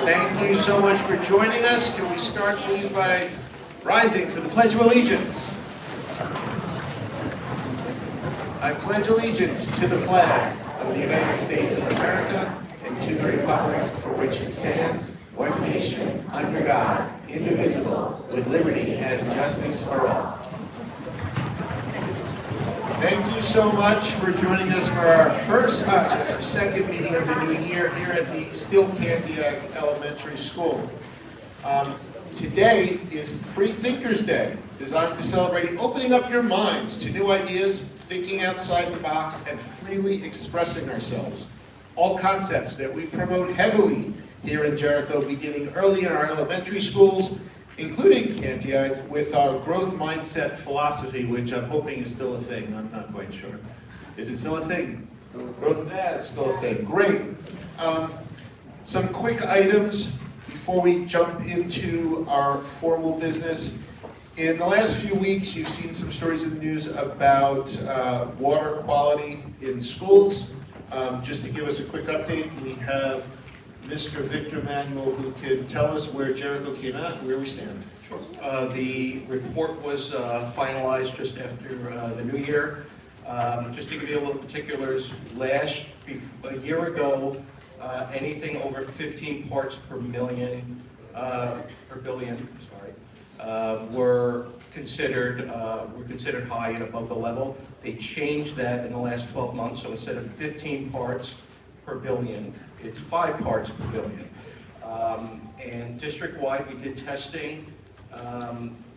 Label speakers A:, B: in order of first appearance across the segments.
A: Thank you so much for joining us. Can we start please by rising for the Pledge of Allegiance? I pledge allegiance to the flag of the United States of America and to the republic for which it stands, one nation, under God, indivisible, with liberty and justice for all. Thank you so much for joining us for our second meeting of the new year here at the Still Cantiac Elementary School. Today is Free Thinkers Day, designed to celebrate opening up your minds to new ideas, thinking outside the box, and freely expressing ourselves. All concepts that we promote heavily here in Jericho, beginning early in our elementary schools, including Cantiac, with our growth mindset philosophy, which I'm hoping is still a thing. I'm not quite sure. Is it still a thing? Growth is still a thing. Great. Some quick items before we jump into our formal business. In the last few weeks, you've seen some stories in the news about water quality in schools. Just to give us a quick update, we have Mr. Victor Manuel, who can tell us where Jericho came out and where we stand.
B: Sure. The report was finalized just after the new year. Just to give you a little particulars, a year ago, anything over 15 parts per billion, were considered high and above the level. They changed that in the last 12 months, so instead of 15 parts per billion, it's 5 parts per billion. And district-wide, we did testing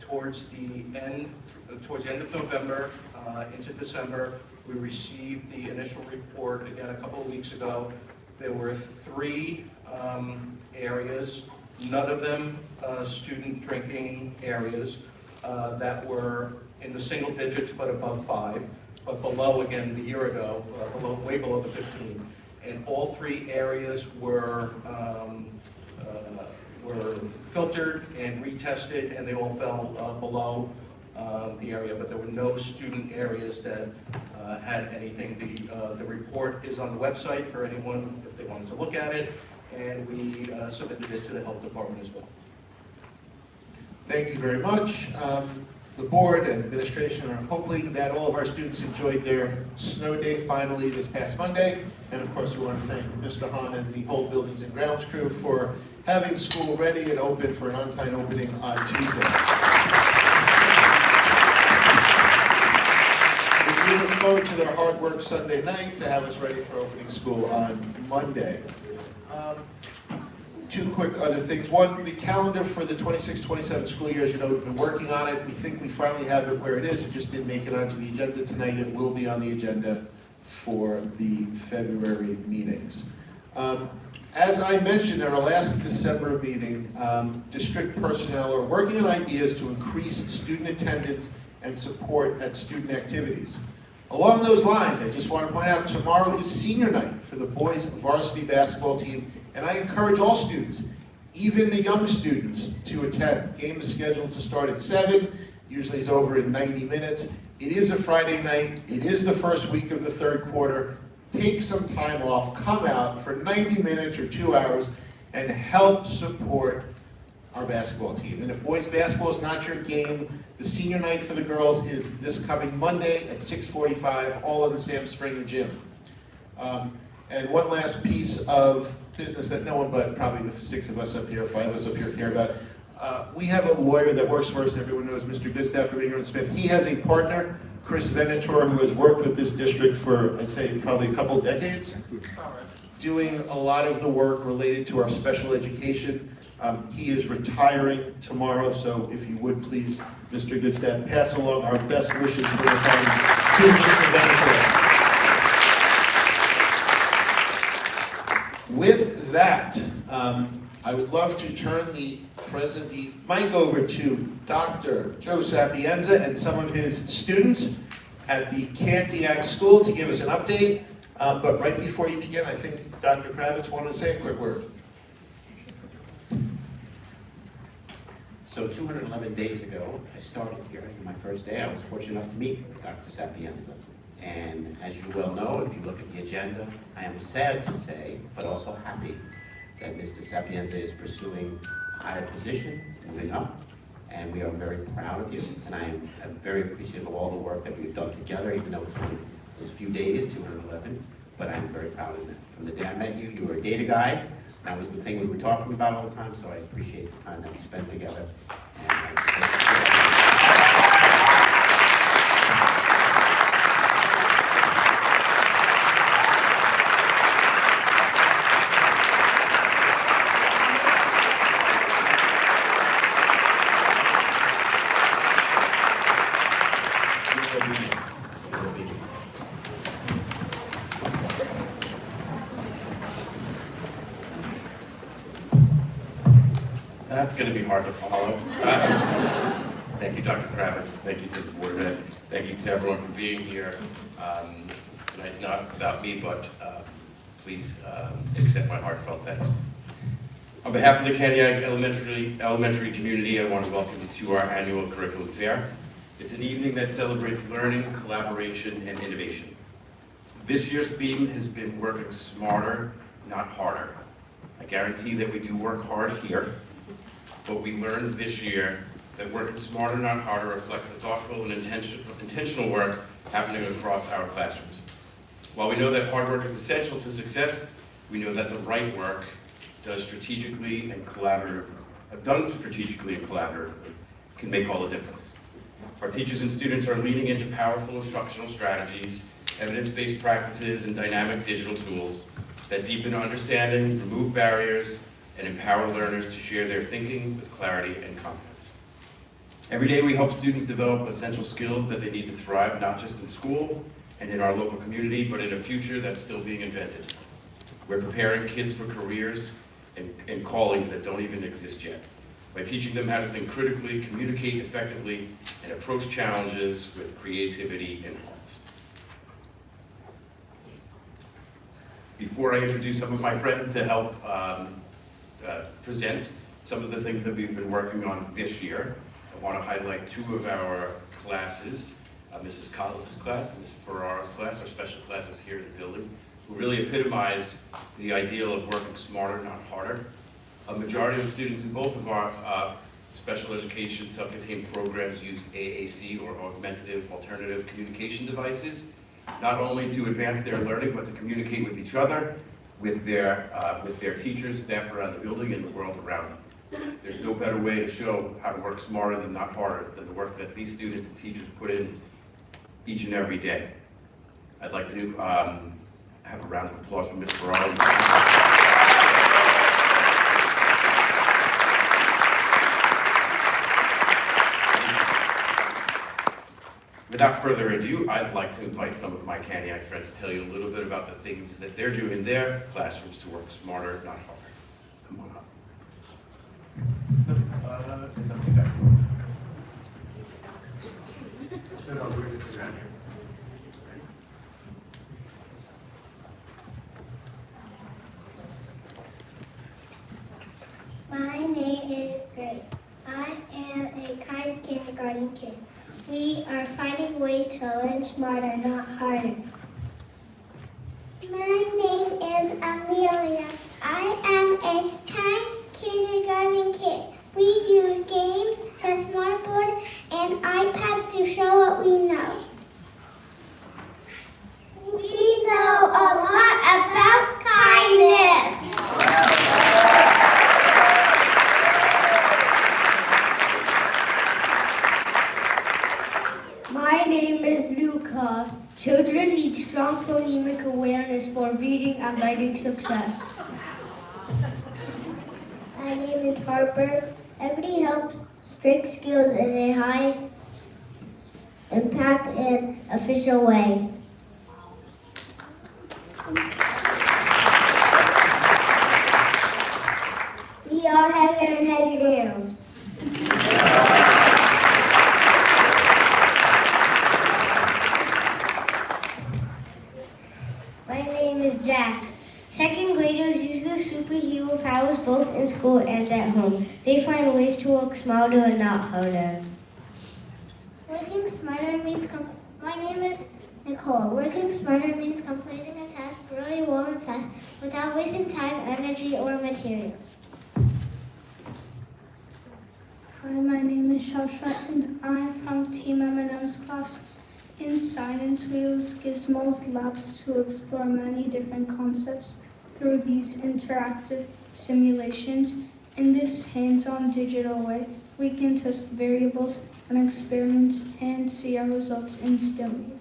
B: towards the end of November into December. We received the initial report again a couple of weeks ago. There were 3 areas, none of them student drinking areas, that were in the single digits but above 5, but below again the year ago, way below the 15. And all 3 areas were filtered and retested, and they all fell below the area, but there were no student areas that had anything. The report is on the website for anyone if they wanted to look at it, and we submitted it to the health department as well.
A: Thank you very much. The board and administration are hoping that all of our students enjoyed their snow day finally this past Monday. And of course, we want to thank Mr. Hahn and the whole Buildings and Grounds crew for having school ready and open for an on-time opening on Tuesday. We look forward to their hard work Sunday night to have us ready for opening school on Monday. 2 quick other things. One, the calendar for the 26-27 school year, as you know, we've been working on it. We think we finally have it where it is. It just didn't make it onto the agenda tonight. It will be on the agenda for the February meetings. As I mentioned at our last December meeting, district personnel are working on ideas to increase student attendance and support at student activities. Along those lines, I just want to point out tomorrow is senior night for the boys varsity basketball team, and I encourage all students, even the young students, to attend. The game is scheduled to start at 7, usually is over in 90 minutes. It is a Friday night, it is the first week of the 3rd quarter. Take some time off, come out for 90 minutes or 2 hours, and help support our basketball team. And if boys basketball is not your game, the senior night for the girls is this coming Monday at 6:45, all in the Sam Springer gym. And one last piece of business that no one but probably the 6 of us up here, 5 of us up here care about. We have a lawyer that works for us, everyone knows Mr. Goodstaff from Ingram Smith. He has a partner, Chris Venator, who has worked with this district for, I'd say, probably a couple of decades, doing a lot of the work related to our special education. He is retiring tomorrow, so if you would please, Mr. Goodstaff, pass along our best wishes for retirement to Mr. Venator. With that, I would love to turn the mic over to Dr. Joe Sapienza and some of his students at the Cantiac School to give us an update. But right before you begin, I think Dr. Kravitz wanted to say a quick word.
C: So 211 days ago, I started here. My first day, I was fortunate enough to meet Dr. Sapienza. And as you well know, if you look at the agenda, I am sad to say, but also happy, that Mr. Sapienza is pursuing a higher position, moving up, and we are very proud of you, and I'm very appreciative of all the work that we've done together, even though it's only those few days, 211, but I'm very proud of it. From the day I met you, you were a data guy. That was the thing we were talking about all the time, so I appreciate the time that we spent together. And
D: That's going to be hard to follow. Thank you, Dr. Kravitz. Thank you to the board. Thank you to everyone for being here. Tonight's not about me, but please accept my heartfelt thanks. On behalf of the Kaniak Elementary community, I want to welcome you to our annual curriculum fair. It's an evening that celebrates learning, collaboration, and innovation. This year's theme has been working smarter, not harder. I guarantee that we do work hard here, but we learned this year that working smarter, not harder reflects the thoughtful and intentional work happening across our classrooms. While we know that hard work is essential to success, we know that the right work done strategically and collaboratively can make all the difference. Our teachers and students are leaning into powerful instructional strategies, evidence-based practices, and dynamic digital tools that deepen understanding, remove barriers, and empower learners to share their thinking with clarity and confidence. Every day we help students develop essential skills that they need to thrive, not just in school and in our local community, but in a future that's still being invented. We're preparing kids for careers and callings that don't even exist yet, by teaching them how to think critically, communicate effectively, and approach challenges with creativity and heart. Before I introduce some of my friends to help present some of the things that we've been working on this year, I want to highlight two of our classes, Mrs. Collis' class and Mrs. Ferrara's class, our special classes here in the building, who really epitomize the ideal of working smarter, not harder. A majority of the students in both of our special education self-contained programs used AAC, or augmentative alternative communication devices, not only to advance their learning, but to communicate with each other, with their teachers, staff around the building, and the world around them. There's no better way to show how to work smarter than not harder than the work that these students and teachers put in each and every day. I'd like to have a round of applause for Ms. Ferrara. Without further ado, I'd like to invite some of my Kaniak friends to tell you a little bit about the things that they're doing in their classrooms to work smarter, not harder. Come on up. It's up to you guys. We're just around here.
E: My name is Grace. I am a kind kindergarten kid. We are finding ways to learn smarter, not harder. My name is Amelia. I am a kind kindergarten kid. We use games, a smartboard, and iPads to show what we know. We know a lot about kindness.
F: My name is Luca. Children need strong phonemic awareness for reading and writing success.
E: My name is Harper. Equity helps strict skills in a high impact and official way. We are Heather and Heather Daniels.
F: My name is Jack. Second graders use their superhero powers both in school and at home. They find ways to work smarter and not harder.
E: Working smarter means my name is Nicole. Working smarter means completing a task really well and fast without wasting time, energy, or material.
G: Hi, my name is Shasha and I'm from Team M&M's class. In science, we use Gizmo's labs to explore many different concepts through these interactive simulations. In this hands-on digital way, we can test variables and experiments and see our results instantly.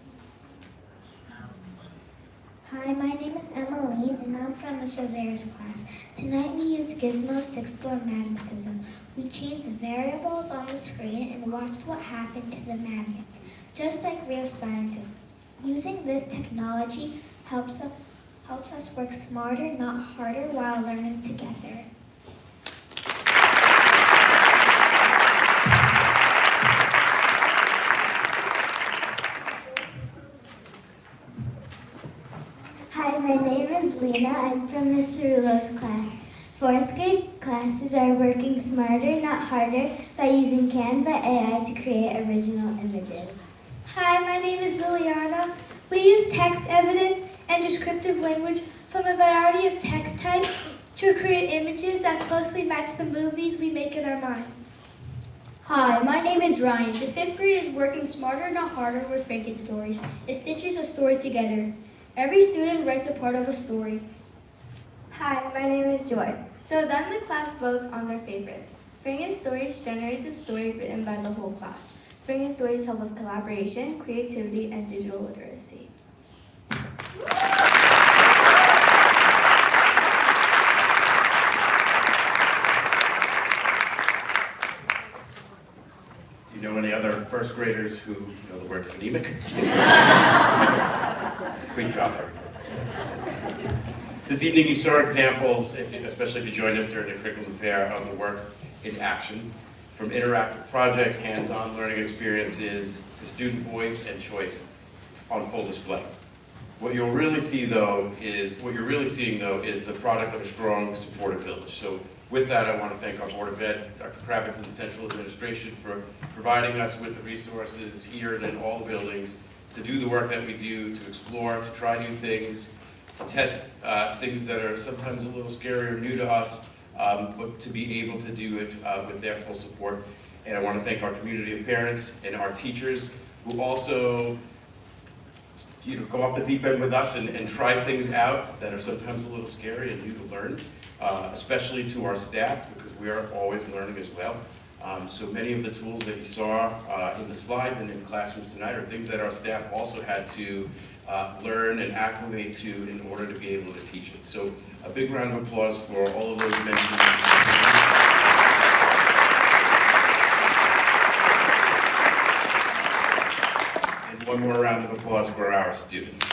E: Hi, my name is Emmeline, and I'm from Mr. Rivera's class. Tonight we use Gizmos to explore magnetism. We changed the variables on the screen and watched what happened to the magnets, just like real scientists. Using this technology helps us work smarter, not harder, while learning together.
H: Hi, my name is Lena. I'm from Ms. Cerullo's class. 4th grade classes are working smarter, not harder, by using Canva AI to create original images.
G: Hi, my name is Liliana. We use text evidence and descriptive language from a variety of text types to create images that closely match the movies we make in our minds.
I: Hi, my name is Ryan. The 5th grade is working smarter, not harder with Franken Stories. It stitches a story together. Every student writes a part of a story.
J: Hi, my name is Joy. So then the class votes on their favorites. Franken Stories generates a story written by the whole class. Franken Stories help with collaboration, creativity, and digital literacy.
D: Do you know any other first graders who know the word phonemic? Great job, everybody. This evening you saw examples, especially if you joined us during the curriculum fair, of the work in action, from interactive projects, hands-on learning experiences, to student voice and choice on full display. What you're really seeing though is the product of a strong, supportive village. So with that, I want to thank our Board of Ed, Dr. Kravitz and the Central Administration for providing us with the resources here and in all the buildings to do the work that we do, to explore, to try new things, to test things that are sometimes a little scary or new to us, but to be able to do it with their full support. And I want to thank our community of parents and our teachers who also go off the deep end with us and try things out that are sometimes a little scary and new to learn, especially to our staff, because we are always learning as well. So many of the tools that you saw in the slides and in classrooms tonight are things that our staff also had to learn and acclimate to in order to be able to teach it. So a big round of applause for all of those mentioned. And one more round of applause for our students.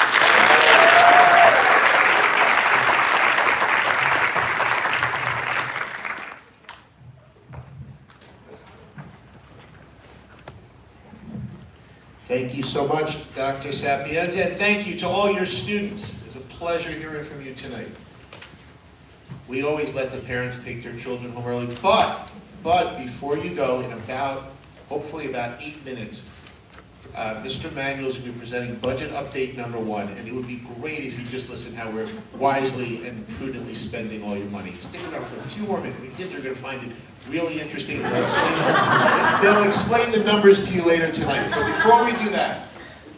A: Thank you so much, Dr. Sapienza, and thank you to all your students. It's a pleasure hearing from you tonight. We always let the parents take their children home early, but before you go, in hopefully about 8 minutes, Mr. Manuel is going to be presenting budget update number 1, and it would be great if you just listen how we're wisely and prudently spending all your money. Stick around for a few more minutes. The kids are going to find it really interesting, and they'll explain the numbers to you later tonight. But before we do that,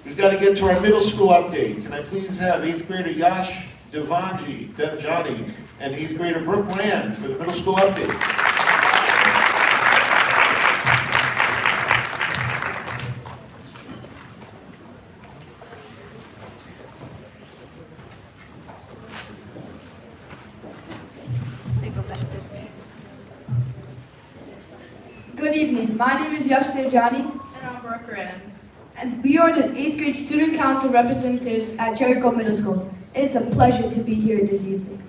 A: we've got to get to our middle school update. Can I please have 8th grader Yash Devjani and 8th grader Brooke Rand for the middle school update.
K: Good evening, my name is Yash Devjani.
L: And I'm Brooke Rand.
K: And we are the 8th grade student council representatives at Jericho Middle School. It is a pleasure to be here this evening.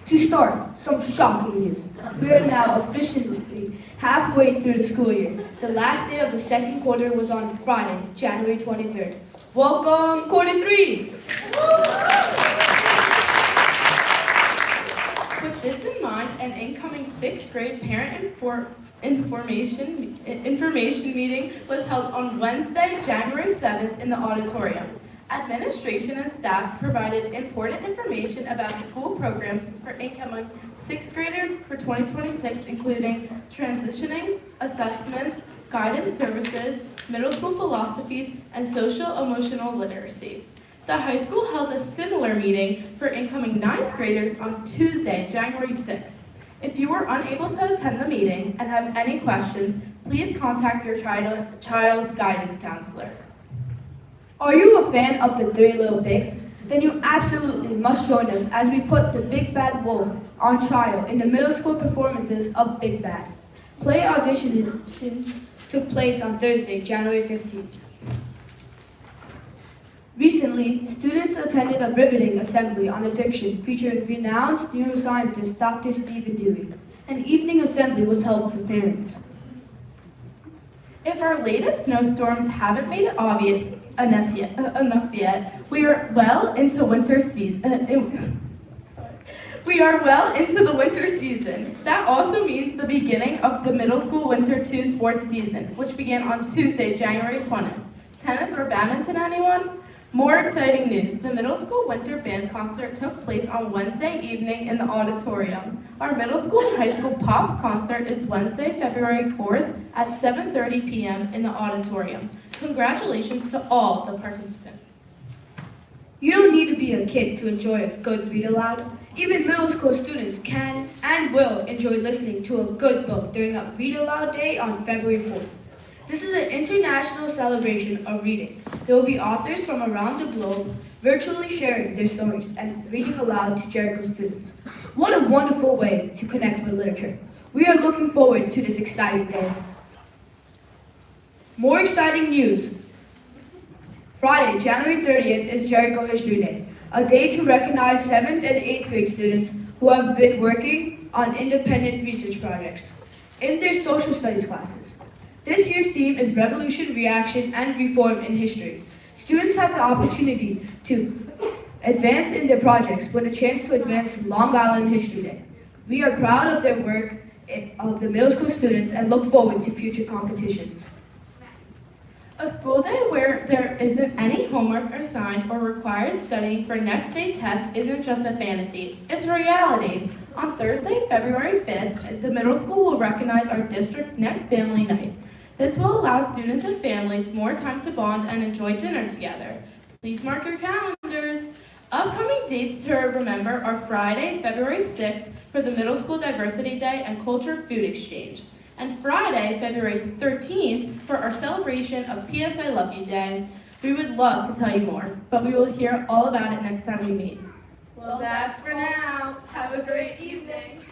K: To start, some shocking news. We are now officially halfway through the school year. The last day of the second quarter was on Friday, January 23rd. Welcome, quarter 3!
L: With this in mind, an incoming 6th grade parent information meeting was held on Wednesday, January 7th in the auditorium. Administration and staff provided important information about school programs for incoming 6th graders for 2026, including transitioning, assessments, guidance services, middle school philosophies, and social emotional literacy. The high school held a similar meeting for incoming 9th graders on Tuesday, January 6th. If you were unable to attend the meeting and have any questions, please contact your child's guidance counselor.
K: Are you a fan of the Three Little Pigs? Then you absolutely must join us as we put the Big Bad Wolf on trial in the middle school performances of Big Bad. Play auditions took place on Thursday, January 15th. Recently, students attended a riveting assembly on addiction featuring renowned neuroscientist Dr. Stephen Dewey. An evening assembly was held for parents.
L: If our latest snowstorms haven't made it obvious enough yet, we are well into winter season. We are well into the winter season. That also means the beginning of the middle school winter 2 sports season, which began on Tuesday, January 20th. Tennis or badminton, anyone? More exciting news, the middle school winter band concert took place on Wednesday evening in the auditorium. Our middle school and high school POPs concert is Wednesday, February 4th at 7:30 p.m. in the auditorium. Congratulations to all the participants.
K: You don't need to be a kid to enjoy a good read aloud. Even middle school students can and will enjoy listening to a good book during a read aloud day on February 4th. This is an international celebration of reading. There will be authors from around the globe virtually sharing their stories and reading aloud to Jericho students. What a wonderful way to connect with literature. We are looking forward to this exciting day. More exciting news. Friday, January 30th is Jericho History Day, a day to recognize 7th and 8th grade students who have been working on independent research projects in their social studies classes. This year's theme is Revolution, Reaction, and Reform in History. Students have the opportunity to advance in their projects with a chance to advance Long Island History Day. We are proud of their work of the middle school students and look forward to future competitions.
L: A school day where there isn't any homework assigned or required studying for next day tests isn't just a fantasy, it's a reality. On Thursday, February 5th, the middle school will recognize our district's next family night. This will allow students and families more time to bond and enjoy dinner together. Please mark your calendars. Upcoming dates to remember are Friday, February 6th for the Middle School Diversity Day and Culture Food Exchange, and Friday, February 13th for our celebration of PS I Love You Day. We would love to tell you more, but we will hear all about it next time we meet. Well, that's for now. Have a great evening.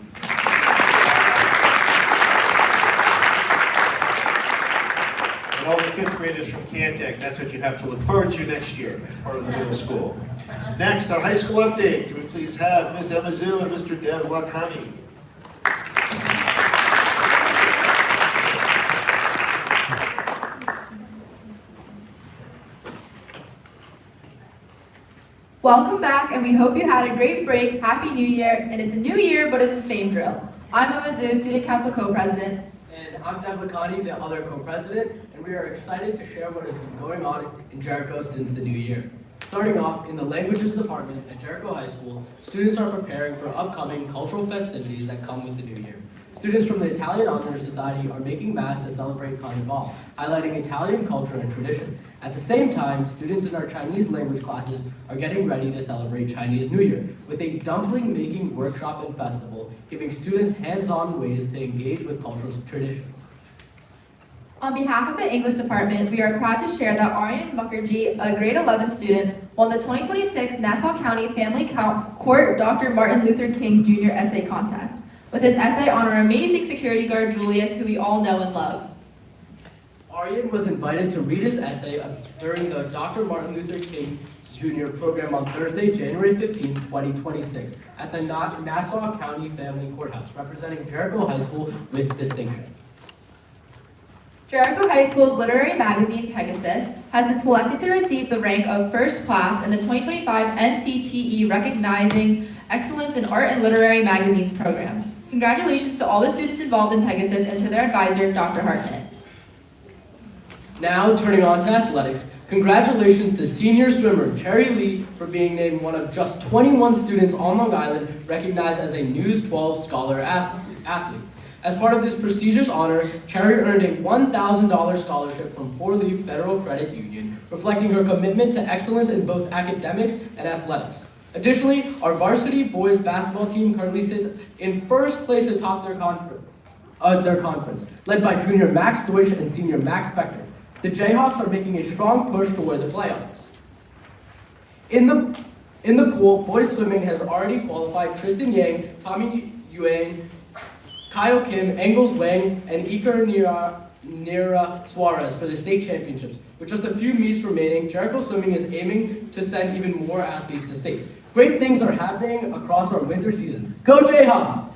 A: And all the 5th graders from Cantech, that's what you have to look forward to next year as part of the middle school. Next, our high school update. Can we please have Ms. Emma Zhu and Mr. Dev Lakhani?
M: Welcome back, and we hope you had a great break. Happy New Year, and it's a new year, but it's the same drill. I'm Emma Zhu, Student Council Co-President.
N: And I'm Dev Lakhani, the other co-president, and we are excited to share what has been going on in Jericho since the new year. Starting off, in the languages department at Jericho High School, students are preparing for upcoming cultural festivities that come with the new year. Students from the Italian Honor Society are making mass to celebrate Carnival, highlighting Italian culture and tradition. At the same time, students in our Chinese language classes are getting ready to celebrate Chinese New Year with a dumpling making workshop and festival, giving students hands-on ways to engage with cultural tradition.
M: On behalf of the English department, we are proud to share that Aryan Mukherjee, a grade 11 student, won the 2026 Nassau County Family Court Dr. Martin Luther King Jr. Essay Contest, with his essay on our amazing security guard Julius, who we all know and love.
N: Aryan was invited to read his essay during the Dr. Martin Luther King Jr. program on Thursday, January 15, 2026, at the Nassau County Family Courthouse, representing Jericho High School with distinction.
M: Jericho High School's literary magazine, Pegasus, has been selected to receive the rank of first class in the 2025 NCTE Recognizing Excellence in Art and Literary Magazines program. Congratulations to all the students involved in Pegasus and to their advisor, Dr. Hartnett.
N: Now, turning on to athletics, Congratulations to senior swimmer Cherry Lee for being named one of just 21 students on Long Island recognized as a News 12 Scholar athlete. As part of this prestigious honor, Cherry earned a $1,000 scholarship from Four Leaf Federal Credit Union, reflecting her commitment to excellence in both academics and athletics. Additionally, our varsity boys basketball team currently sits in first place atop their conference, led by junior Max Deutsch and senior Max Spector. The Jayhawks are making a strong push toward the playoffs. In the pool, boys swimming has already qualified Tristan Yang, Tommy Yuan, Kyle Kim, Engels Wang, and Iker Nira Suarez for the state championships. With just a few meets remaining, Jericho Swimming is aiming to send even more athletes to states. Great things are happening across our winter seasons. Go Jayhawks!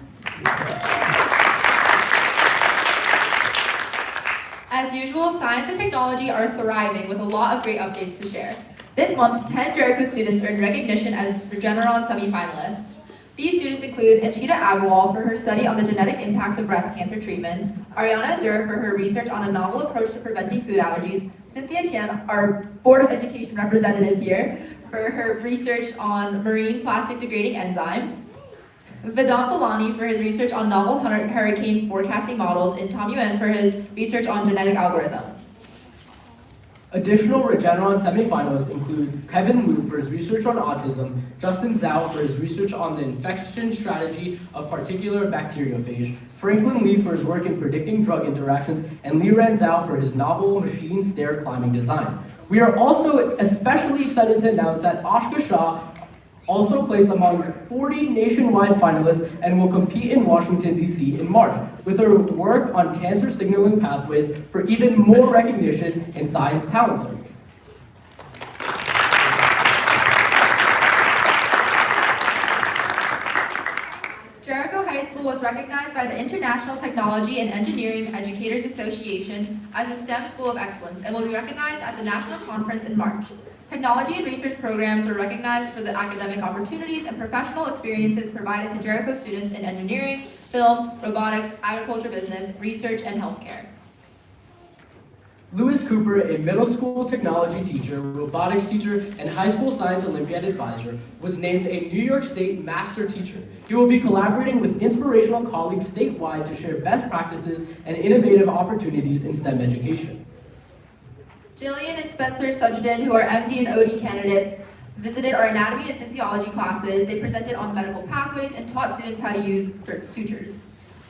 M: As usual, science and technology are thriving with a lot of great updates to share. This month, 10 Jericho students earned recognition as Regeneron semifinalists. These students include Anchita Agarwal for her study on the genetic impacts of breast cancer treatments, Ariana Dur for her research on a novel approach to preventing food allergies, Cynthia Tian, our Board of Education representative here, for her research on marine plastic degrading enzymes, Vedant Balani for his research on novel hurricane forecasting models, and Tom Yuen for his research on genetic algorithms.
N: Additional Regeneron semifinalists include Kevin Liu for his research on autism, Justin Zhao for his research on the infection strategy of particular bacteriophage, Franklin Lee for his work in predicting drug interactions, and Li Ran Zhao for his novel machine stair climbing design. We are also especially excited to announce that Ashka Shah also placed among 40 nationwide finalists and will compete in Washington, D.C. in March, with her work on cancer signaling pathways for even more recognition in Science Talent Search.
M: Jericho High School was recognized by the International Technology and Engineering Educators Association as a STEM School of Excellence and will be recognized at the National Conference in March. Technology and research programs were recognized for the academic opportunities and professional experiences provided to Jericho students in engineering, film, robotics, agriculture business, research, and healthcare.
N: Lewis Cooper, a middle school technology teacher, robotics teacher, and high school science Olympiad advisor, was named a New York State Master Teacher. He will be collaborating with inspirational colleagues statewide to share best practices and innovative opportunities in STEM education.
M: Jillian and Spencer Sujdin, who are MD and OD candidates, visited our anatomy and physiology classes. They presented on medical pathways and taught students how to use sutures.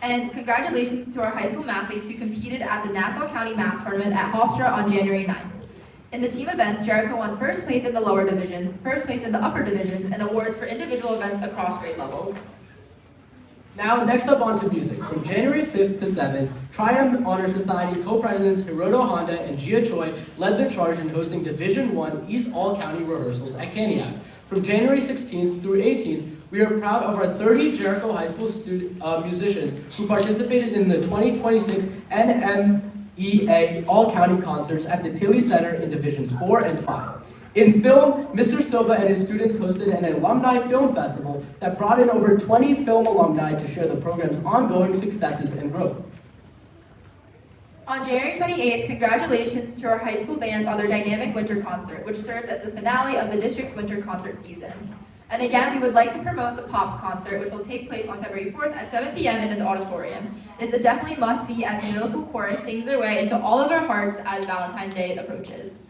M: And congratulations to our high school mathletes who competed at the Nassau County Math Tournament at Hofstra on January 9th. In the team events, Jericho won first place in the lower divisions, first place in the upper divisions, and awards for individual events across grade levels.
N: Now, next up on to music. From January 5th to 7th, Triumph Honor Society co-presidents Hiroto Honda and Gia Choi led the charge in hosting Division I East All-County rehearsals at Kaniak. From January 16th through 18th, we are proud of our 30 Jericho High School musicians who participated in the 2026 NMEA All-County Concerts at the Tilly Center in Divisions 4 and 5. In film, Mr. Silva and his students hosted an alumni film festival that brought in over 20 film alumni to share the program's ongoing successes and growth.
M: On January 28th, congratulations to our high school bands on their dynamic winter concert, which served as the finale of the district's winter concert season. And again, we would like to promote the Pops concert, which will take place on February 4th at 7 p.m. in the auditorium. It is a definitely must-see as the middle school chorus sings their way into all of our hearts as Valentine's Day approaches.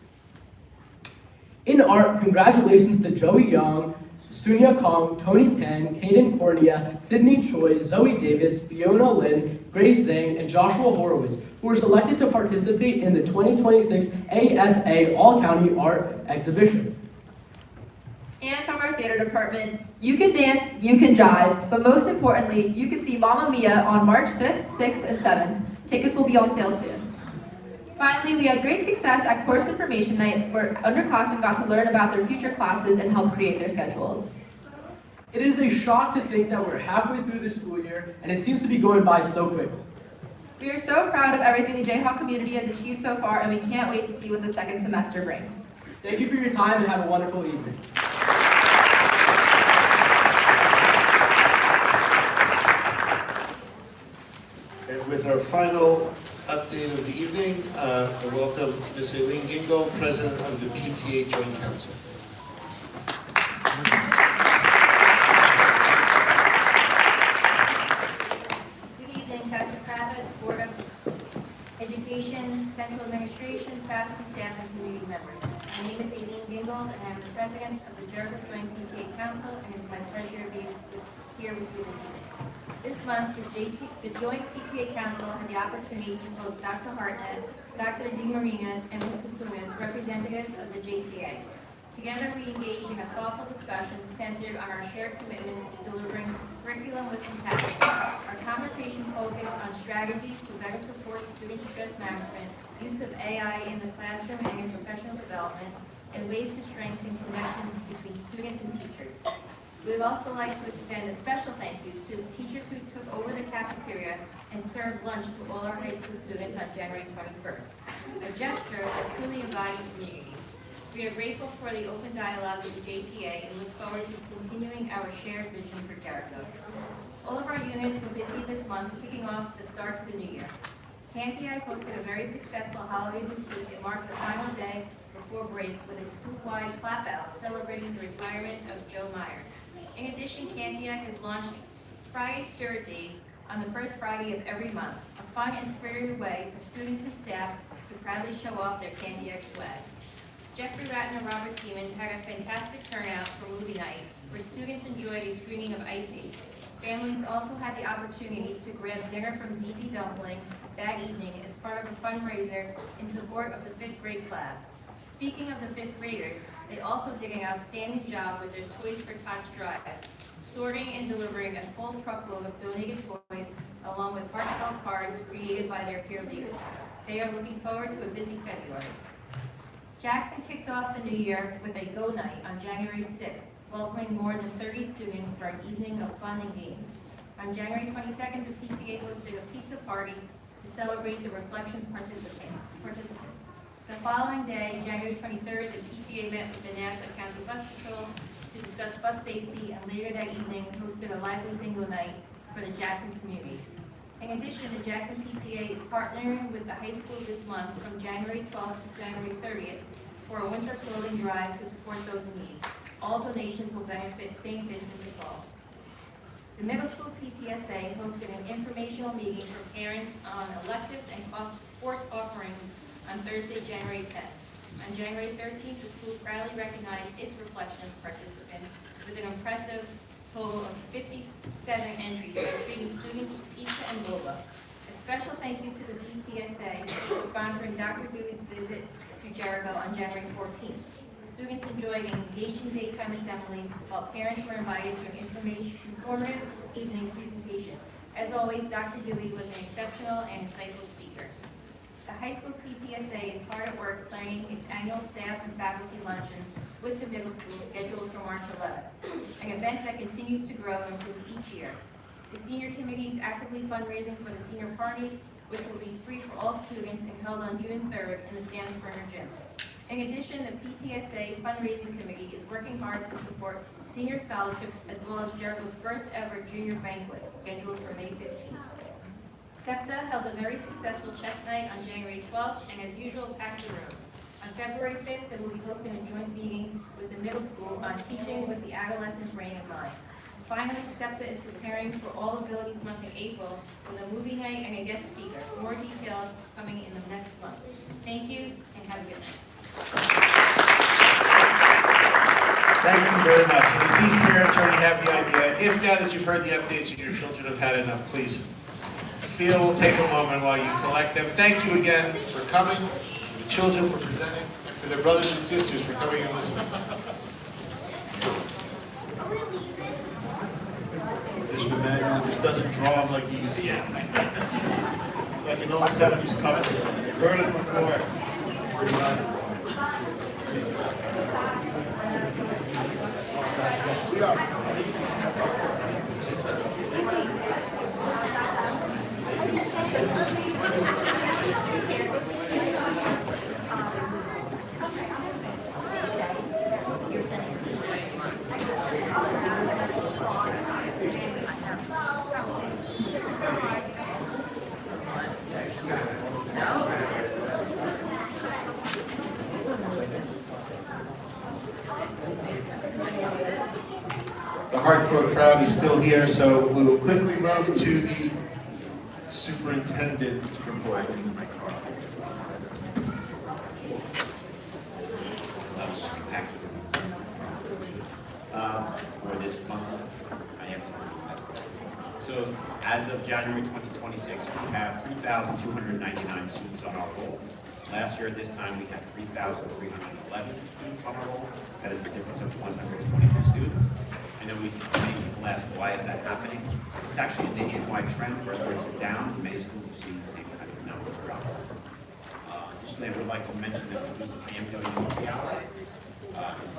N: In art, congratulations to Joey Young, Sunya Kong, Tony Penn, Caden Cornea, Sydney Choi, Zoe Davis, Fiona Lin, Grace Zhang, and Joshua Horowitz, who were selected to participate in the 2026 ASA All-County Art Exhibition.
M: And from our theater department, you can dance, you can jive, but most importantly, you can see Mamma Mia on March 5th, 6th, and 7th. Tickets will be on sale soon. Finally, we had great success at Course Information Night, where underclassmen got to learn about their future classes and help create their schedules.
N: It is a shock to think that we're halfway through the school year, and it seems to be going by so quickly.
M: We are so proud of everything the Jayhawk community has achieved so far, and we can't wait to see what the second semester brings.
N: Thank you for your time, and have a wonderful evening.
A: And with our final update of the evening. I welcome Ms. Aileen Gingo, President of the PTA Joint Council.
O: Good evening, Dr. Kravitz, Board of Education, Central Administration, faculty, staff, and community members. My name is Aileen Gingold, and I'm the President of the Jericho Joint PTA Council, and it's my pleasure to be here with you this evening. This month, the Joint PTA Council had the opportunity to host Dr. Hartnett, Dr. DeMarinas, and Ms. Kapunas, representatives of the JTA. Together, we engaged in a thoughtful discussion centered on our shared commitments to delivering curriculum with compassion. Our conversation focused on strategies to better support student stress management, use of AI in the classroom and in professional development, and ways to strengthen connections between students and teachers. We would also like to extend a special thank you to the teachers who took over the cafeteria and served lunch to all our high school students on January 21st. A gesture that truly embodied community. We are grateful for the open dialogue with the JTA and look forward to continuing our shared vision for Jericho. All of our units were busy this month, kicking off the start to the new year. Canty-I hosted a very successful holiday boutique and marked the final day before break with a school-wide clap-out celebrating the retirement of Joe Meyer. In addition, Canty-I has launched Friday Spirit Days on the first Friday of every month, a fun and spirited way for students and staff to proudly show off their Canty-I swag. Jeffrey Ratton and Robert Seaman had a fantastic turnout for movie night, where students enjoyed a screening of Ice Age. Families also had the opportunity to grab dinner from DD Dumpling that evening as part of a fundraiser in support of the 5th grade class. Speaking of the 5th graders, they also did an outstanding job with their Toys for Tots drive, sorting and delivering a full truckload of donated toys, along with heartfelt cards created by their peer leaders. They are looking forward to a busy February. Jackson kicked off the new year with a Go Night on January 6th, welcoming more than 30 students for an evening of fun and games. On January 22nd, the PTA hosted a pizza party to celebrate the Reflections participants. The following day, January 23rd, the PTA met with the Nassau County Bus Patrol to discuss bus safety, and later that evening hosted a lively bingo night for the Jackson community. In addition, the Jackson PTA is partnering with the high school this month from January 12th to January 30th for a winter clothing drive to support those in need. All donations will benefit St. Vincent de Paul. The middle school PTSA hosted an informational meeting for parents on electives and course offerings on Thursday, January 10th. On January 13th, the school proudly recognized its Reflections participants with an impressive total of 57 entries by treating students to pizza and boba. A special thank you to the PTSA for sponsoring Dr. Dewey's visit to Jericho on January 14th. Students enjoyed an engaging daytime assembly, while parents were invited to an informative evening presentation. As always, Dr. Dewey was an exceptional and insightful speaker. The high school PTSA is hard at work planning its annual staff and faculty luncheon with the middle school scheduled for March 11th, an event that continues to grow and improve each year. The senior committee is actively fundraising for the senior party, which will be free for all students and held on June 3rd in the Sam Springer Gym. In addition, the PTSA fundraising committee is working hard to support senior scholarships as well as Jericho's first ever junior banquet scheduled for May 15th. SEPTA held a very successful chess night on January 12th and as usual packed the room. On February 5th, they will be hosting a joint meeting with the middle school on teaching with the adolescent brain in mind. Finally, SEPTA is preparing for All Abilities Month in April with a movie night and a guest speaker. More details coming in the next month. Thank you and have a good night.
A: Thank you very much. And as these parents already have the idea, if now that you've heard the updates and your children have had enough, please feel, we'll take a moment while you collect them. Thank you again for coming, for the children for presenting, and for their brothers and sisters for coming and listening. Mr. Manuel just doesn't draw them like he used to. It's like an old 70s couple. You've heard it before. We are. hardcore crowd is still here, so we will quickly move to the superintendent's report.
C: For this month. So as of January 2026, we have 3,299 students on our roll. Last year at this time, we had 3,311 students on our roll. That is a difference of 122 students. I know people ask, why is that happening? It's actually a nationwide trend. Birth rates are down. Many schools are seeing the same kind of numbers drop. Additionally, I would like to mention that we use the PMW Multi Hour.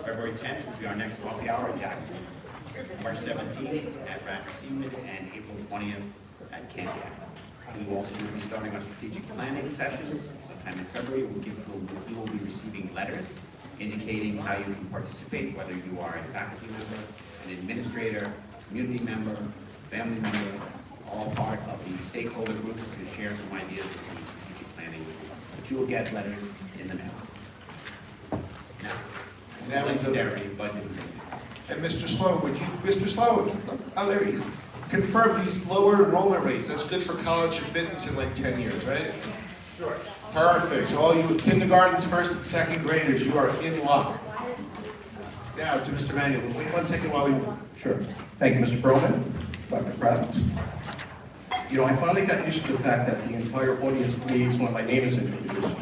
C: February 10th will be our next coffee hour at Jackson. March 17th at Radford Seaman, and April 20th at Cantiac. We will also be starting our strategic planning sessions sometime in February. We will be receiving letters indicating how you can participate, whether you are a faculty member, an administrator, community member, family member, all part of the stakeholder groups to share some ideas with the strategic planning. But you will get letters in the mail. Now legendary budget.
A: And Mr. Sloan, Mr. Sloan, oh, there he is. Confirm these lower enrollment rates. That's good for college admittance in like 10 years, right? Sure. Perfect. So all you with kindergartens, first and second graders, you are in luck. Now to Mr. Manuel. Wait 1 second while we move.
B: Sure. Thank you, Mr. Perlman, Dr. Kravitz. You know, I finally got used to the fact that the entire audience leaves when my name is introduced.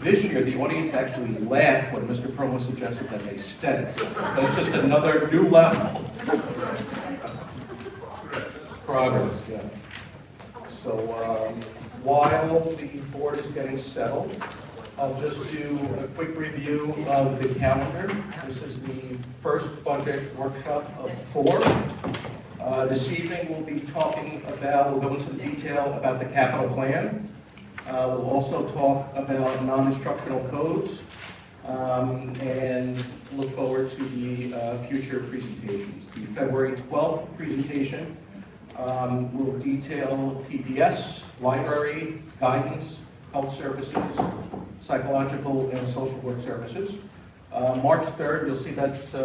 B: This year, the audience actually laughed when Mr. Perlman suggested that they stay. So it's just another new level. Progress, yeah. So while the board is getting settled, I'll just do a quick review of the calendar. This is the first budget workshop of 4. This evening, we'll be talking about, we'll go into some detail about the capital plan. We'll also talk about non-instructional codes and look forward to the future presentations. The February 12th presentation will detail PPS, library, guidance, health services, psychological and social work services. March 3rd, you'll see that's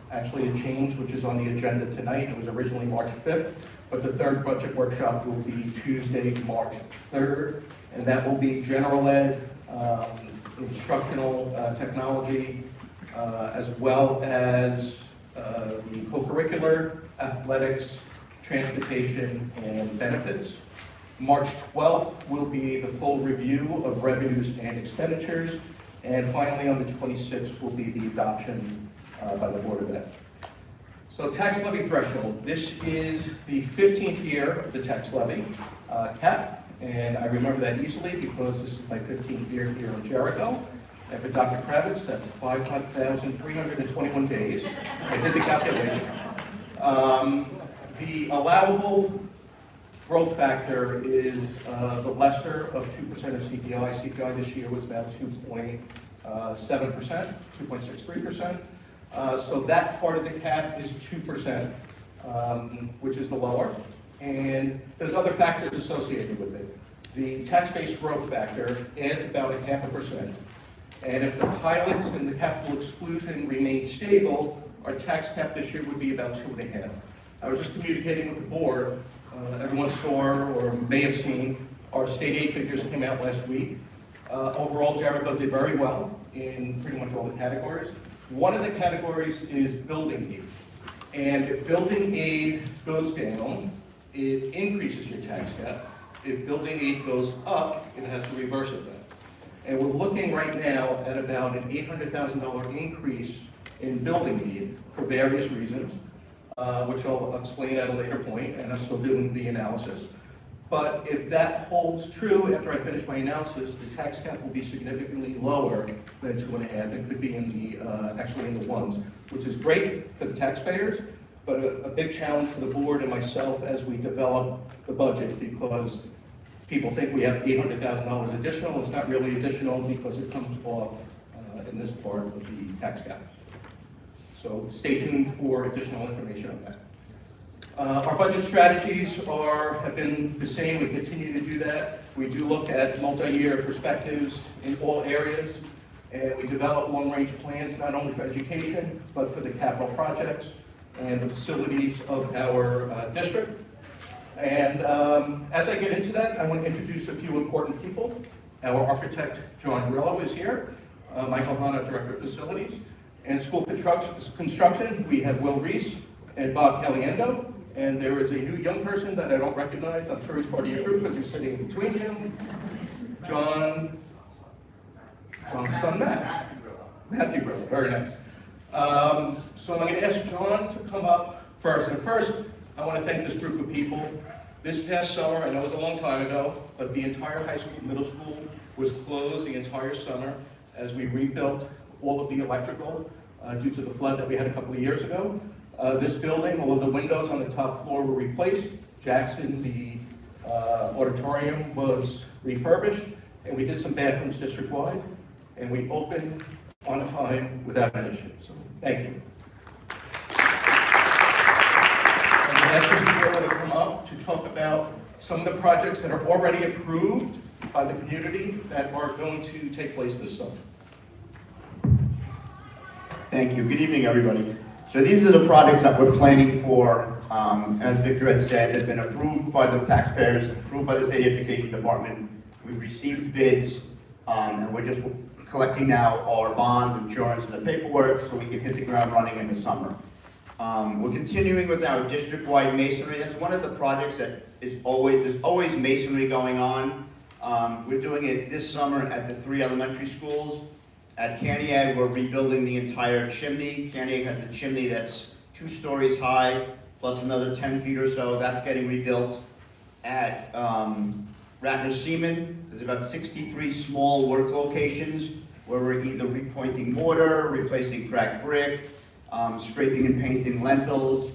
B: actually a change, which is on the agenda tonight. It was originally March 5th, but the third budget workshop will be Tuesday, March 3rd. And that will be general ed, instructional technology, as well as the co-curricular, athletics, transportation, and benefits. March 12th will be the full review of revenues and expenditures. And finally, on the 26th will be the adoption by the Board of Ed. So tax levy threshold. This is the 15th year of the tax levy cap. And I remember that easily because this is my 15th year here in Jericho. And for Dr. Kravitz, that's 5,321 days. I did the calculation. The allowable growth factor is the lesser of 2% of CPI. CPI this year was about 2.7%, 2.63%. So that part of the cap is 2%, which is the lower. And there's other factors associated with it. The tax-based growth factor adds about 0.5%. And if the pilots and the capital exclusion remain stable, our tax cap this year would be about 2.5%. I was just communicating with the board. Everyone saw or may have seen our state aid figures came out last week. Overall, Jericho did very well in pretty much all the categories. One of the categories is building aid. And if building aid goes down, it increases your tax cap. If building aid goes up, it has to reverse it then. And we're looking right now at about an $800,000 increase in building aid for various reasons, which I'll explain at a later point, and I'm still doing the analysis. But if that holds true after I finish my analysis, the tax cap will be significantly lower than 2.5. It could be in the actually in the ones, which is great for the taxpayers, but a big challenge for the board and myself as we develop the budget, because people think we have $800,000 additional. It's not really additional because it comes off in this part of the tax cap. So stay tuned for additional information on that. Our budget strategies have been the same. We continue to do that. We do look at multi-year perspectives in all areas, and we develop long-range plans not only for education, but for the capital projects. and the facilities of our district. And as I get into that, I want to introduce a few important people. Our architect, John Grillo, is here. Michael Hanna, Director of Facilities. And school construction, we have Will Reese and Bob Caliendo. And there is a new young person that I don't recognize. I'm sure he's part of your group because he's sitting in between you. John's son, Matthew Grillo, very nice. So I'm going to ask John to come up first. And first, I want to thank this group of people. This past summer, I know it was a long time ago, but the entire high school, middle school was closed the entire summer as we rebuilt all of the electrical due to the flood that we had a couple of years ago. This building, all of the windows on the top floor were replaced. Jackson, the auditorium was refurbished, and we did some bathrooms district-wide, and we opened on time without an issue. So, thank you. And the ask Mr. Chairman to come up to talk about some of the projects that are already approved by the community that are going to take place this summer.
P: Thank you. Good evening, everybody. So these are the projects that we're planning for, as Victor had said, have been approved by the taxpayers, approved by the State Education Department. We've received bids, and we're just collecting now our bonds, insurance, and the paperwork so we can hit the ground running in the summer. We're continuing with our district-wide masonry. That's one of the projects that there's always masonry going on. We're doing it this summer at the 3 elementary schools. At Cantiague, we're rebuilding the entire chimney. Cantiague has a chimney that's 2 stories high, plus another 10 feet or so. That's getting rebuilt. At Ratner Seaman, there's about 63 small work locations where we're either repointing mortar, replacing cracked brick, scraping and painting lentils.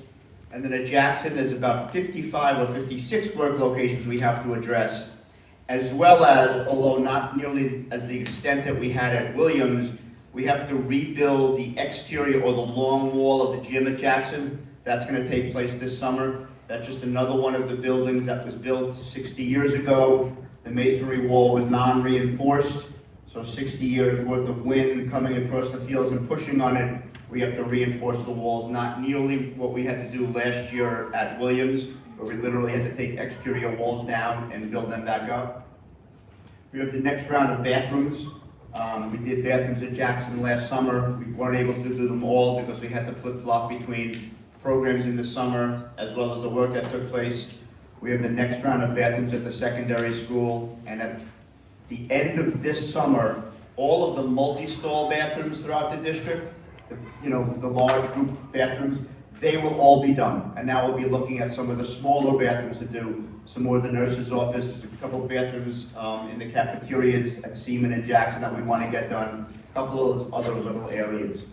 P: And then at Jackson, there's about 55 or 56 work locations we have to address, as well as, although not nearly as the extent that we had at Williams, we have to rebuild the exterior or the long wall of the gym at Jackson. That's going to take place this summer. That's just another one of the buildings that was built 60 years ago. The masonry wall was non-reinforced, so 60 years worth of wind coming across the fields and pushing on it, we have to reinforce the walls, not nearly what we had to do last year at Williams, where we literally had to take exterior walls down and build them back up. We have the next round of bathrooms. We did bathrooms at Jackson last summer. We weren't able to do them all because we had to flip-flop between programs in the summer as well as the work that took place. We have the next round of bathrooms at the secondary school, and at the end of this summer, all of the multi-stall bathrooms throughout the district, the large group bathrooms, they will all be done. And now we'll be looking at some of the smaller bathrooms to do. Some more of the nurse's office, a couple of bathrooms in the cafeterias at Seaman and Jackson that we want to get done, a couple of other little areas.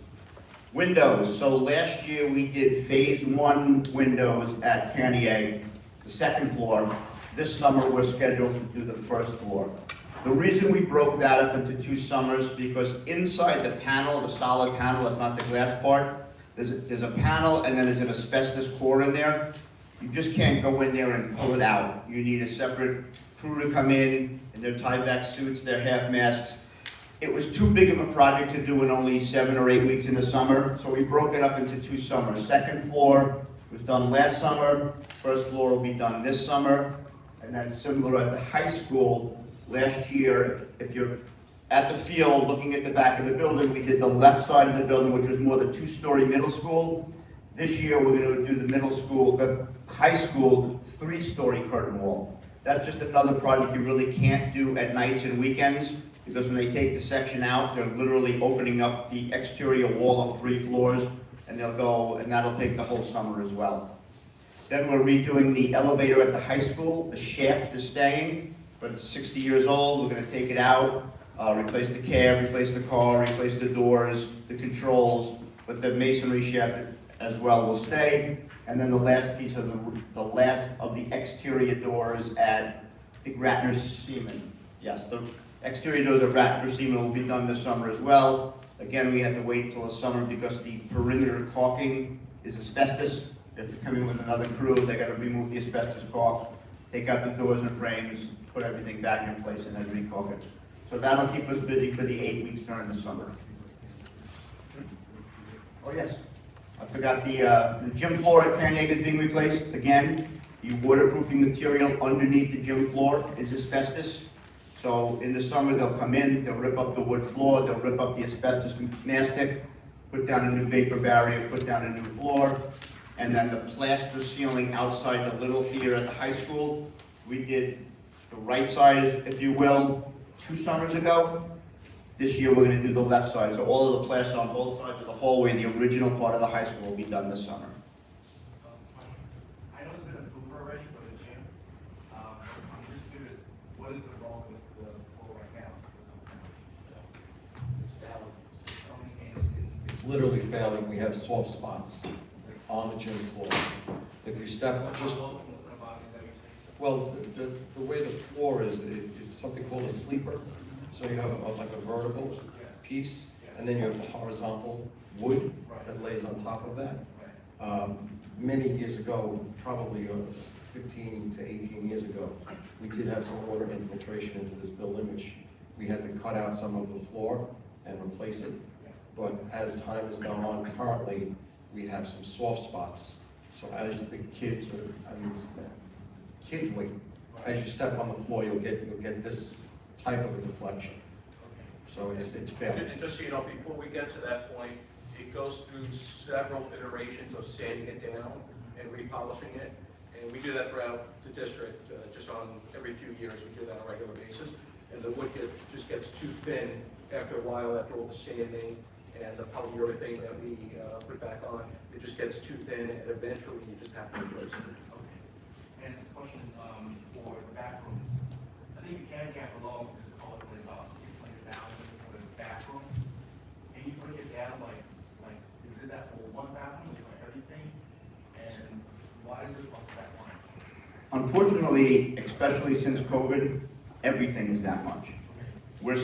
P: Windows. So last year we did phase 1 windows at Cantiague, the 2nd floor. This summer we're scheduled to do the 1st floor. The reason we broke that up into 2 summers because inside the panel, the solid panel, that's not the glass part, there's a panel and then there's an asbestos core in there. You just can't go in there and pull it out. You need a separate crew to come in their tie-back suits, their half masks. It was too big of a project to do in only 7 or 8 weeks in the summer, so we broke it up into 2 summers. 2nd floor was done last summer, 1st floor will be done this summer, and then similar at the high school. Last year, if you're at the field looking at the back of the building, we did the left side of the building, which was more the 2-story middle school. This year, we're going to do the high school 3-story curtain wall. That's just another project you really can't do at nights and weekends, because when they take the section out, they're literally opening up the exterior wall of 3 floors, and that'll take the whole summer as well. Then we're redoing the elevator at the high school. The shaft is staying, but it's 60 years old. We're going to take it out, replace the cab, replace the car, replace the doors, the controls, but the masonry shaft as well will stay. And then the last piece of the last of the exterior doors at the Ratner Seaman. Yes, the exterior doors at Ratner Seaman will be done this summer as well. Again, we had to wait until the summer because the perimeter caulking is asbestos. They have to come in with another crew. They got to remove the asbestos caulk, take out the doors and frames, put everything back in place, and then recaulk it. So that'll keep us busy for the 8 weeks during the summer. Oh yes. I forgot the gym floor at Carnegie is being replaced again. The waterproofing material underneath the gym floor is asbestos. So in the summer, they'll come in, they'll rip up the wood floor, they'll rip up the asbestos mastic, put down a new vapor barrier, put down a new floor, and then the plaster ceiling outside the little theater at the high school. We did the right side, if you will, 2 summers ago. This year, we're gonna do the left side. So all of the plaster on both sides of the hallway, the original part of the high school will be done this summer.
Q: I know it's been approved already for the gym. I'm just curious, what is the wrong with the floor right now?
R: It's literally failing. We have soft spots on the gym floor. If you step just, well, the way the floor is, it's something called a sleeper. So you have like a vertical piece, and then you have the horizontal wood that lays on top of that. Many years ago, probably 15 to 18 years ago, we did have some water infiltration into this building, which we had to cut out some of the floor and replace it. But as time has gone on, currently, we have some soft spots. So as the kids, kids wait. As you step on the floor, you'll get this type of a deflection. So it's failing.
B: And just so you know, before we get to that point, it goes through several iterations of sanding it down and repolishing it. And we do that throughout the district, just on every few years, we do that on a regular basis. And the wood just gets too thin after a while, after all the sanding and the polyurethane that we put back on. It just gets too thin, and eventually you just have to replace it.
Q: And a question for the bathroom. I think you can get along with this cost like about $600,000 for the bathroom. Can you break it down like is it that for one bathroom, is it for everything? And why is it cost that much?
P: Unfortunately, especially since COVID, everything is that much. We're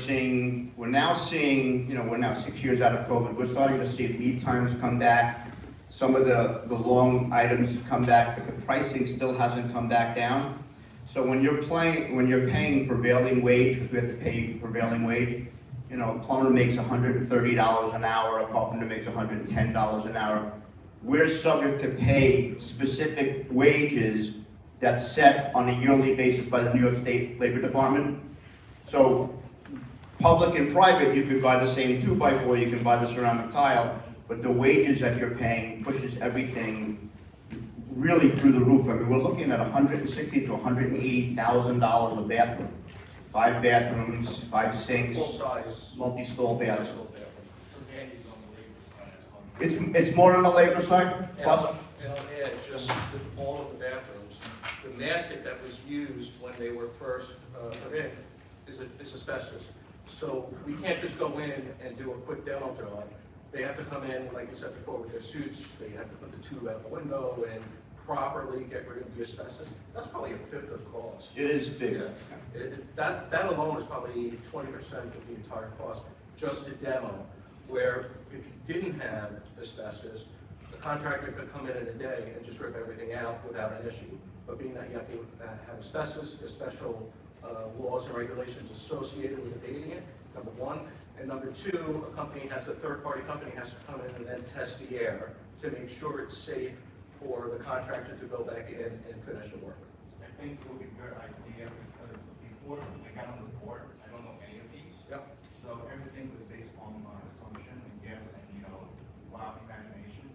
P: now seeing, we're now 6 years out of COVID, we're starting to see lead times come back. Some of the long items come back, but the pricing still hasn't come back down. So when you're paying prevailing wage, because we have to pay prevailing wage, a plumber makes $130 an hour, a carpenter makes $110 an hour. We're subject to pay specific wages that's set on a yearly basis by the New York State Labor Department. So public and private, you could buy the same 2x4, you can buy the ceramic tile, but the wages that you're paying pushes everything really through the roof. I mean, we're looking at $160,000 to $180,000 a bathroom. 5 bathrooms, 5 sinks,
B: Full size.
P: multi-stall bathrooms. It's more on the labor side, plus.
B: And I'll add, just with all of the bathrooms, the mastic that was used when they were first put in is asbestos. So we can't just go in and do a quick demo job. They have to come in, like you said before, with their suits, they have to put the tube out the window and properly get rid of the asbestos. That's probably a fifth of the cost.
P: It is big.
B: That alone is probably 20% of the entire cost, just a demo, where if you didn't have asbestos, the contractor could come in a day and just rip everything out without an issue. But being that you have to have asbestos, there's special laws and regulations associated with abating it, number one. And number two, a third-party company has to come in and then test the air to make sure it's safe for the contractor to go back in and finish the work.
Q: I think it would be a good idea because before I got on the board, I don't know any of these.
B: Yep.
Q: So everything was based on my assumption and guess and, wild imagination.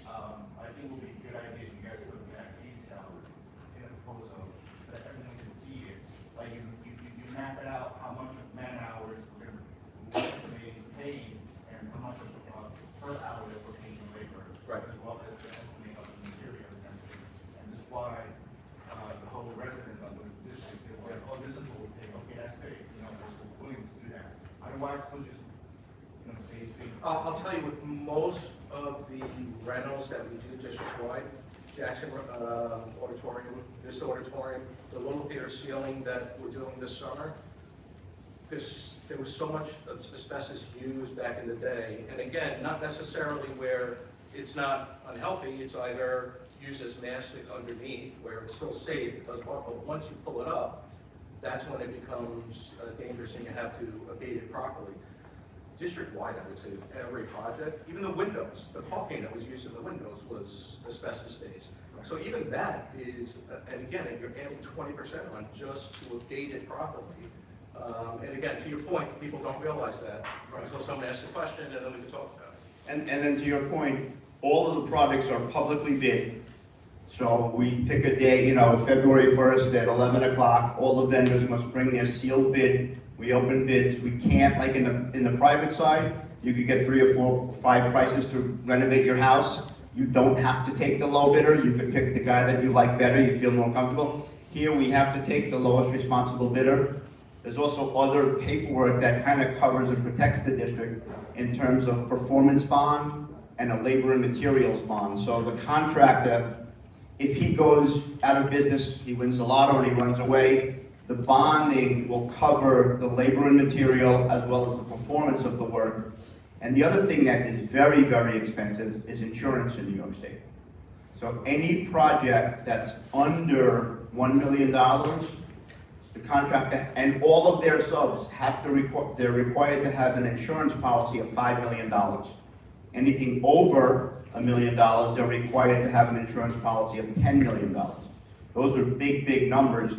Q: I think it would be a good idea if you guys could look at detail in a proposal so that everyone can see it. Like you map it out how much of man hours we're going to be paying and how much of per hour that we're paying in labor.
B: Right.
Q: As well as the estimate of the material and everything. And this is why the whole resident of the district, they were like, oh, this is what we pay. Okay, that's great. We're willing to do that. Otherwise, we'll just, pay.
B: I'll tell you, with most of the rentals that we do district-wide, Jackson Auditorium, this auditorium, the little theater ceiling that we're doing this summer, there was so much asbestos used back in the day. And again, not necessarily where it's not unhealthy, it's either used as mastic underneath where it's still safe, it doesn't work, but once you pull it up, that's when it becomes dangerous and you have to abate it properly. district-wide, I would say, of every project. Even the windows, the caulking that was used in the windows was asbestos-based. So even that is, and again, you're adding 20% on just to abate it properly. And again, to your point, people don't realize that until someone asks a question, and then we can talk about it.
P: And then to your point, all of the projects are publicly bid. So we pick a day, you know, February 1st at 11 o'clock, all the vendors must bring their sealed bid. We open bids. We can't, like in the private side, you could get 3 or 4 or 5 prices to renovate your house. You don't have to take the low bidder. You could pick the guy that you like better, you feel more comfortable. Here, we have to take the lowest responsible bidder. There's also other paperwork that kind of covers and protects the district in terms of performance bond and a labor and materials bond. So the contractor, if he goes out of business, he wins the lotto and he runs away, the bonding will cover the labor and material as well as the performance of the work. And the other thing that is very, very expensive is insurance in New York State. So any project that's under $1 million, the contractor and all of their subs have to they're required to have an insurance policy of $5 million. Anything over $1 million, they're required to have an insurance policy of $10 million. Those are big, big numbers.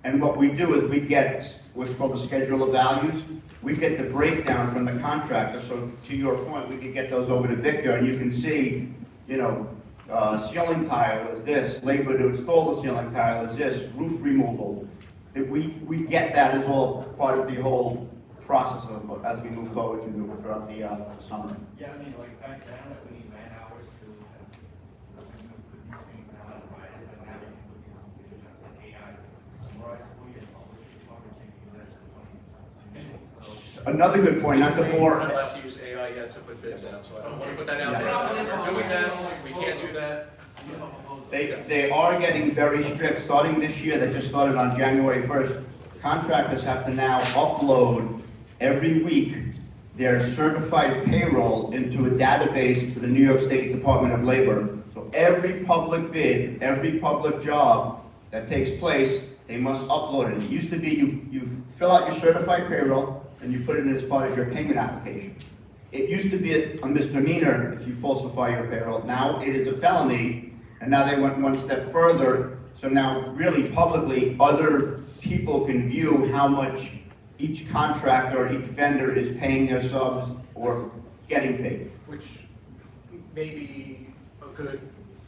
P: And what we do is we get what's called the schedule of values. We get the breakdown from the contractor. So to your point, we could get those over to Victor, and you can see, you know, ceiling tile is this, labor to install the ceiling tile is this, roof removal. We get that as all part of the whole process of, as we move forward throughout the summer.
Q: Yeah, I mean, like back then, we need man hours to put these things out and write it, but now you can put these on AI, summarize for you and publish it, probably taking less than 20 minutes. So
P: Another good point, not the
B: We're
P: more.
B: not allowed to use AI yet to put bids out, so I don't want to put that out there. We're doing that, we can't do that.
P: They are getting very strict, starting this year, that just started on January 1st. Contractors have to now upload every week their certified payroll into a database for the New York State Department of Labor. So every public bid, every public job that takes place, they must upload it. It used to be you fill out your certified payroll and you put it in as part of your payment application. It used to be a misdemeanor if you falsify your payroll. Now it is a felony, and now they went one step further. So now really publicly, other people can view how much each contractor, each vendor is paying their subs or getting paid.
B: Which may be a good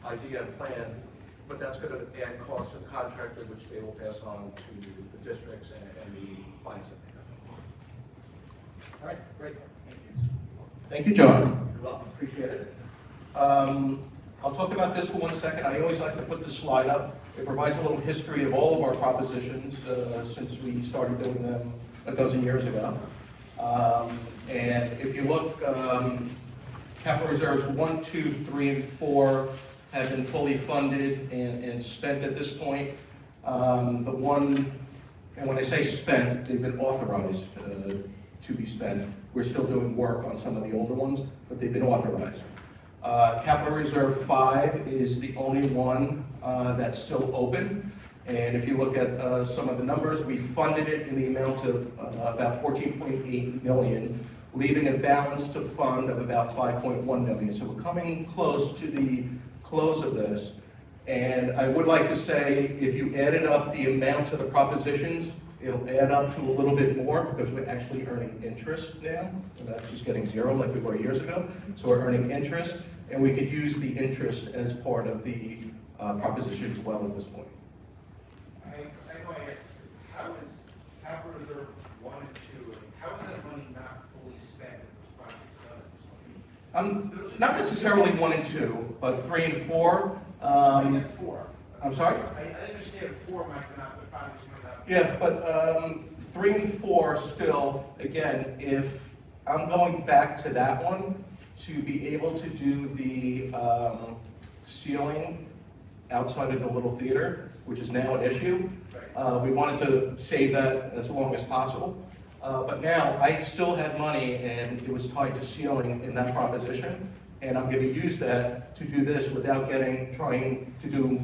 B: idea and plan, but that's going to add costs to the contractor, which they will pass on to the districts and the clients that they have. All right, great. Thank you, John. You're welcome. Appreciate it. I'll talk about this for 1 second. I always like to put this slide up. It provides a little history of all of our propositions since we started doing them a dozen years ago. And if you look, capital reserves 1, 2, 3, and 4 have been fully funded and spent at this point. The one, and when I say spent, they've been authorized to be spent. We're still doing work on some of the older ones, but they've been authorized. Capital Reserve 5 is the only one that's still open. And if you look at some of the numbers, we funded it in the amount of about $14.8 million, leaving a balance to fund of about $5.1 million. So we're coming close to the close of this. And I would like to say, if you added up the amount of the propositions, it'll add up to a little bit more because we're actually earning interest now. We're not just getting zero like we were years ago. So we're earning interest, and we could use the interest as part of the proposition as well at this point.
Q: I know I asked, how is capital reserve 1 and 2, how is that money not fully spent in those projects done?
B: Not necessarily 1 and 2, but 3 and 4.
Q: I get 4.
B: I'm sorry?
Q: I understand 4 might not, the projects might not.
B: Yeah, but 3 and 4 still, again, if I'm going back to that one, to be able to do the ceiling outside of the little theater, which is now an issue, we wanted to save that as long as possible. But now, I still had money, and it was tied to ceiling in that proposition, and I'm going to use that to do this without trying to do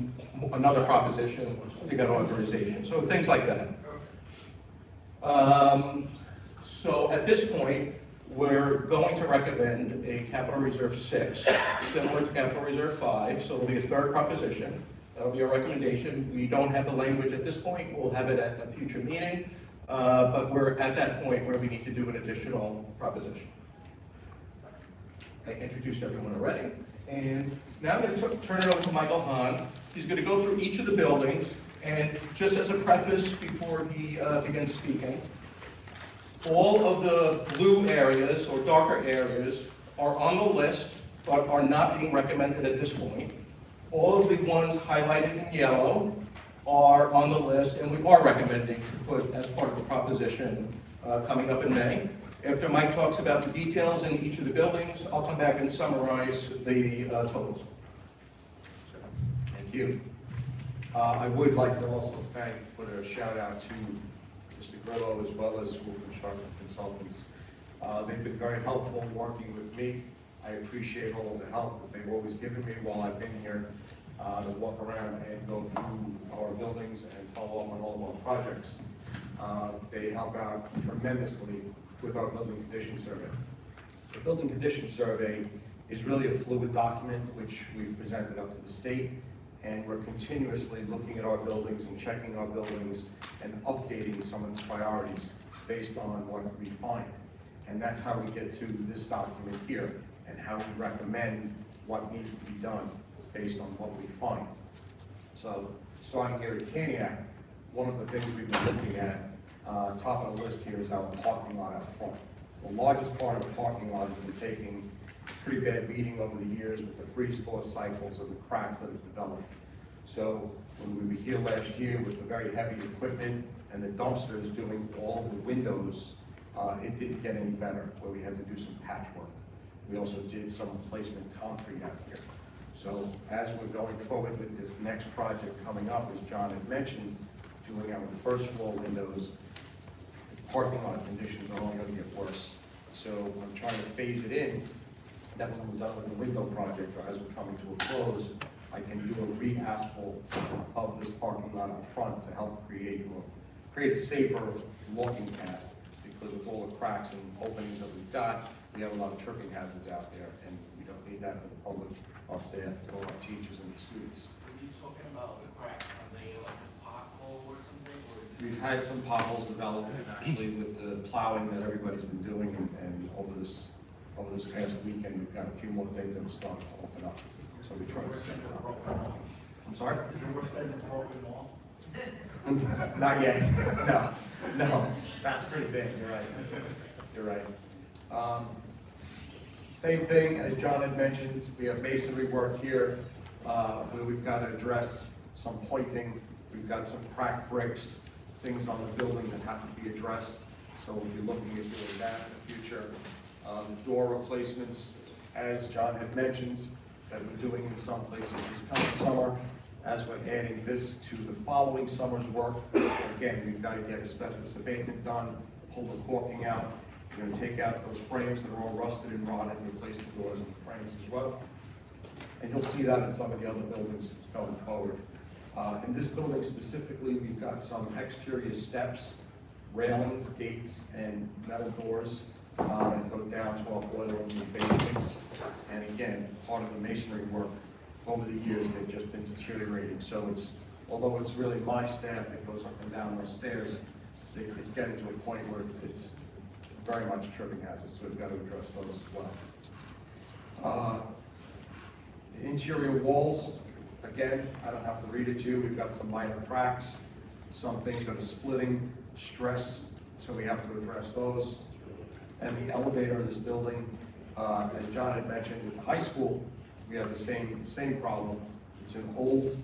B: another proposition to get authorization. So things like that. So at this point, we're going to recommend a capital reserve 6, similar to capital reserve 5, so it'll be a third proposition. That'll be a recommendation. We don't have the language at this point. We'll have it at a future meeting, but we're at that point where we need to do an additional proposition. I introduced everyone already, and now I'm going to turn it over to Michael Hahn. He's going to go through each of the buildings, and just as a preface before he begins speaking, all of the blue areas or darker areas are on the list, but are not being recommended at this point. All of the ones highlighted in yellow are on the list, and we are recommending to put as part of the proposition coming up in May. After Mike talks about the details in each of the buildings, I'll come back and summarize the totals.
R: Thank you. I would like to also put a shout out to Mr. Grillo as well as School Construction Consultants. They've been very helpful in working with me. I appreciate all of the help that they've always given me while I've been here to walk around and go through our buildings and follow up on all of our projects. They help out tremendously with our building condition survey. The building condition survey is really a fluid document which we've presented up to the state, and we're continuously looking at our buildings and checking our buildings and updating some of the priorities based on what we find. And that's how we get to this document here and how we recommend what needs to be done based on what we find. So starting here at Caniac, one of the things we've been looking at, top of the list here is our parking lot out front. The largest part of the parking lot has been taking a pretty bad beating over the years with the freeze-thaw cycles and the cracks that have developed. So when we were here last year with the very heavy equipment and the dumpsters doing all of the windows, it didn't get any better, where we had to do some patchwork. We also did some replacement concrete out here. So as we're going forward with this next project coming up, as John had mentioned, doing our first floor windows, the parking lot conditions are only going to get worse. So I'm trying to phase it in, that when we're done with the window project, or as we're coming to a close, I can do a re-asphalt of this parking lot up front to help create a safer walking path, because with all the cracks and openings that we've got, we have a lot of tripping hazards out there, and we don't need that for the public, our staff, or our teachers and the students.
Q: Are you talking about the cracks? Are they like a pothole or something? Or is it...
R: We've had some potholes develop, actually, with the plowing that everybody's been doing, and over this past weekend, we've got a few more things that are starting to open up. So we try to stay on. I'm sorry?
Q: Is your work statement broken wall?
R: Not yet. No. That's pretty big. You're right. Same thing as John had mentioned. We have masonry work here where we've got to address some pointing. We've got some cracked bricks, things on the building that have to be addressed. So we'll be looking at doing that in the future. The door replacements, as John had mentioned, that we're doing in some places this coming summer. As we're adding this to the following summer's work, again, we've got to get asbestos abatement done, pull the caulking out. We're going to take out those frames that are all rusted and rotted and replace the doors and the frames as well. And you'll see that in some of the other buildings going forward. In this building specifically, we've got some exterior steps, railings, gates, and metal doors that go down to our boiler rooms and basements. And again, part of the masonry work over the years, they've just been deteriorating. So although it's really my staff that goes up and down those stairs, it's getting to a point where it's very much a tripping hazard, so we've got to address those as well. The interior walls, again, I don't have to read it to you. We've got some minor cracks, some things that are splitting, stress, so we have to address those. And the elevator in this building, as John had mentioned, with the high school, we have the same problem. It's an old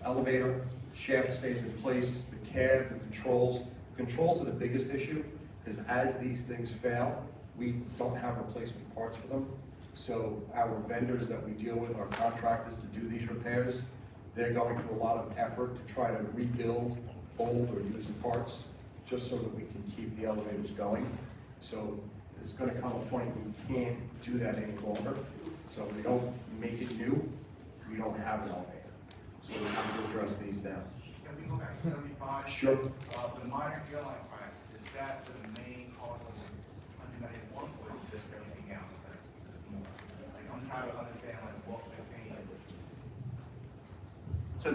R: elevator, shaft stays in place, the cab, the controls. Controls are the biggest issue, because as these things fail, we don't have replacement parts for them. So our vendors that we deal with, our contractors to do these repairs, they're going through a lot of effort to try to rebuild old or used parts, just so that we can keep the elevators going. So there's going to come a point we can't do that any longer. So if we don't make it new, we don't have an elevator. So we have to address these now.
Q: Can we go back to 75?
R: Sure.
Q: The minor airline cracks, is that the main cause of the 195 just everything else. Like, I'm trying to understand like what the pain is.
P: So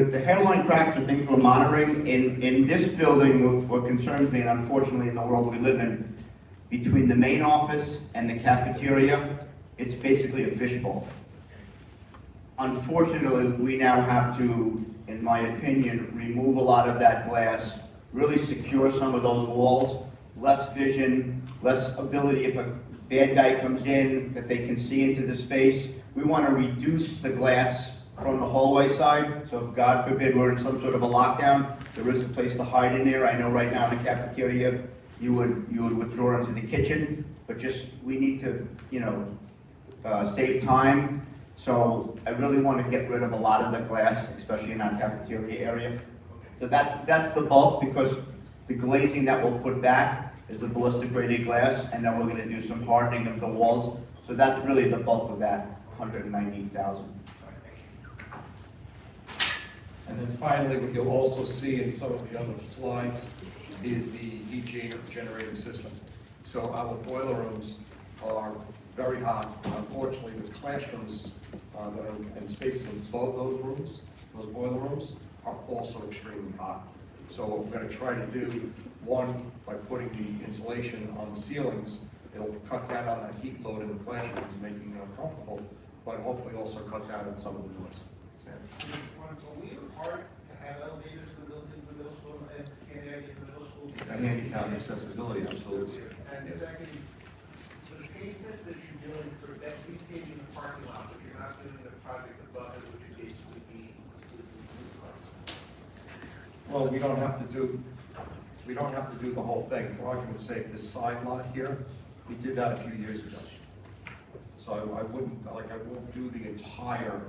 P: the hairline cracks are things we're monitoring. In this building, what concerns me, and unfortunately in the world we live in, between the main office and the cafeteria, it's basically a fishbowl. Unfortunately, we now have to, in my opinion, remove a lot of that glass, really secure some of those walls, less vision, less ability if a bad guy comes in, that they can see into the space. We want to reduce the glass from the hallway side, so if God forbid we're in some sort of a lockdown, there is a place to hide in there. I know right now in the cafeteria, you would withdraw into the kitchen, but just, we need to, save time. So I really want to get rid of a lot of the glass, especially in our cafeteria area. So that's the bulk, because the glazing that we'll put back is the ballistic graded glass, and then we're going to do some hardening of the walls. So that's really the bulk of that, 190,000.
R: And then finally, what you'll also see in some of the other slides is the heat generating system. So our boiler rooms are very hot. Unfortunately, the classrooms that are in spaces in both those rooms, those boiler rooms, are also extremely hot. So what we're going to try to do, one, by putting the insulation on the ceilings, it'll cut down on that heat load in the classrooms, making them comfortable, but hopefully also cut down on some of the noise.
A: Are we required to have elevators built into the middle school and can't add into the middle school?
R: A handicap accessibility, absolutely.
A: And second, the pavement that you're doing for that repaving the parking lot, if you're not doing the project above it, which your case would be.
R: Well, we don't have to do the whole thing. For argument's sake, this side lot here, we did that a few years ago. So I wouldn't do the entire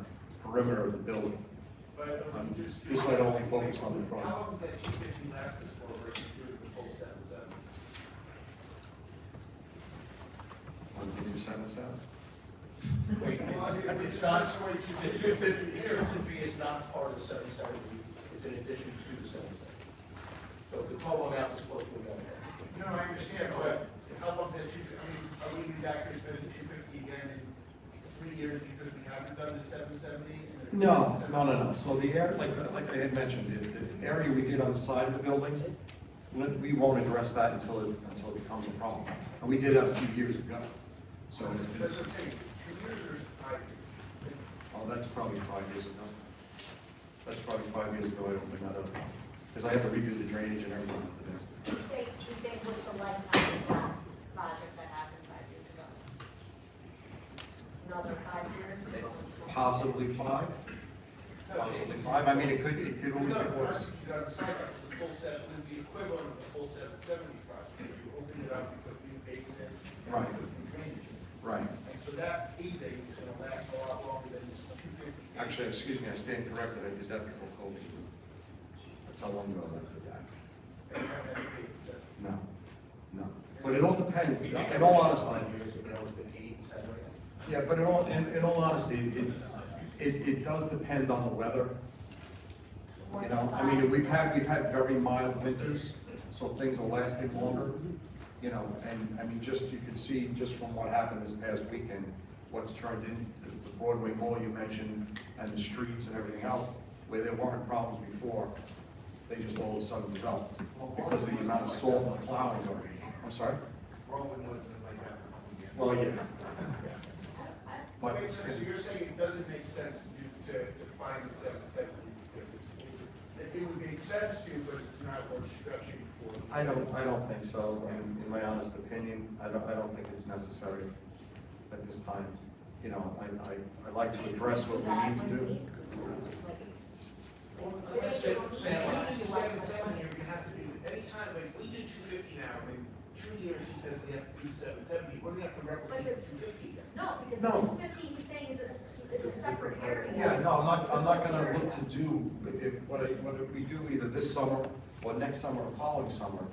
R: perimeter of the building. This I'd only focus on the front.
A: How long does that 250 last us for versus the full 7.7?
R: Want to do 7.7?
B: Wait, it's not, the 250 is not part of the 770, it's in addition to the 770. So the total amount is supposed to be on there.
A: No, I understand, but how long does that 250, are we going to actually spend the 250 again in 3 years because we haven't done the 770?
R: No. So the area, like I had mentioned, the area we did on the side of the building, we won't address that until it becomes a problem. And we did that a few years ago. So it's been,
A: That's what I'm saying, 2 years or 5 years?
R: oh, that's probably 5 years ago. That's probably 5 years ago I opened that up. Because I had to redo the drainage and everything.
O: You say what's the lifetime of that project that happened 5 years ago? Another 5 years?
R: Possibly 5. Possibly 5. I mean, it could always be worse.
A: You got to decide the full set was the equivalent of the full 770 project. If you open it up, you put new base in, and
R: Right.
A: you put new drainage.
R: Right.
A: And so that paving is going to last a lot longer than this 250.
R: Actually, excuse me, I stand corrected. I did that before COVID. That's how long ago I did that. No. But it all depends. In all honesty. Yeah, but in all honesty, it does depend on the weather. You know, I mean, we've had very mild winters, so things are lasting longer. You know, and I mean, you can see just from what happened this past weekend, what's turned into the Broadway Mall you mentioned, and the streets and everything else, where there weren't problems before, they just all of a sudden developed because of the amount of salt and plowing going. I'm sorry? Well, yeah. But
A: So you're saying it doesn't make sense to find the 770 because it would make sense to, but it's not what you're shooting for.
R: I don't think so. In my honest opinion, I don't think it's necessary at this time. You know, I like to address what we need to do.
A: Well, let's say, when you do 770, you're gonna have to do, anytime, like, we did 250 now, in 2 years, he says we have to do 770, we're gonna have to replicate 250 again.
O: No, because
R: No.
O: the 250 he's saying is a separate area.
R: Yeah, no, I'm not gonna look to do, if we do either this summer or next summer or following summer,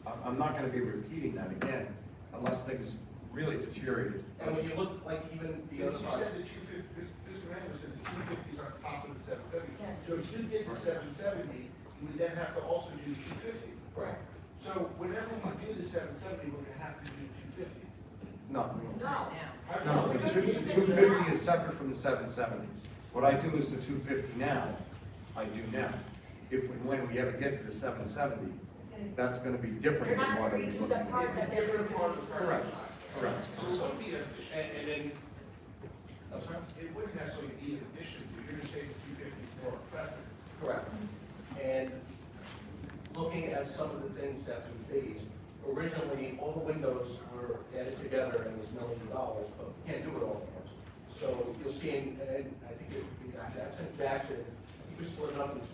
R: I'm not gonna be repeating that again unless things really deteriorate.
B: And when you look, like, even the
A: You
B: other
A: said
B: side,
A: the 250, Mr. Randall said the 250 is on top of the 770.
O: Yeah.
A: So if you did the 770, you would then have to also do the 250.
B: right,
A: So whenever we do the 770, we're gonna have to do 250.
R: No.
O: No.
R: No, the 250 is separate from the 770. What I do is the 250 now, I do now. If and when we ever get to the 770, that's going to be different than what I'm looking at. Correct, correct.
A: So it'd be and then, it wouldn't necessarily be an addition, you're just saying the 250 for precedent.
B: Correct. And looking at some of the things that we phased, originally, all the windows were added together and it was millions of dollars, but we can't do it all at once. So you'll see, and I think Jackson, we split it up into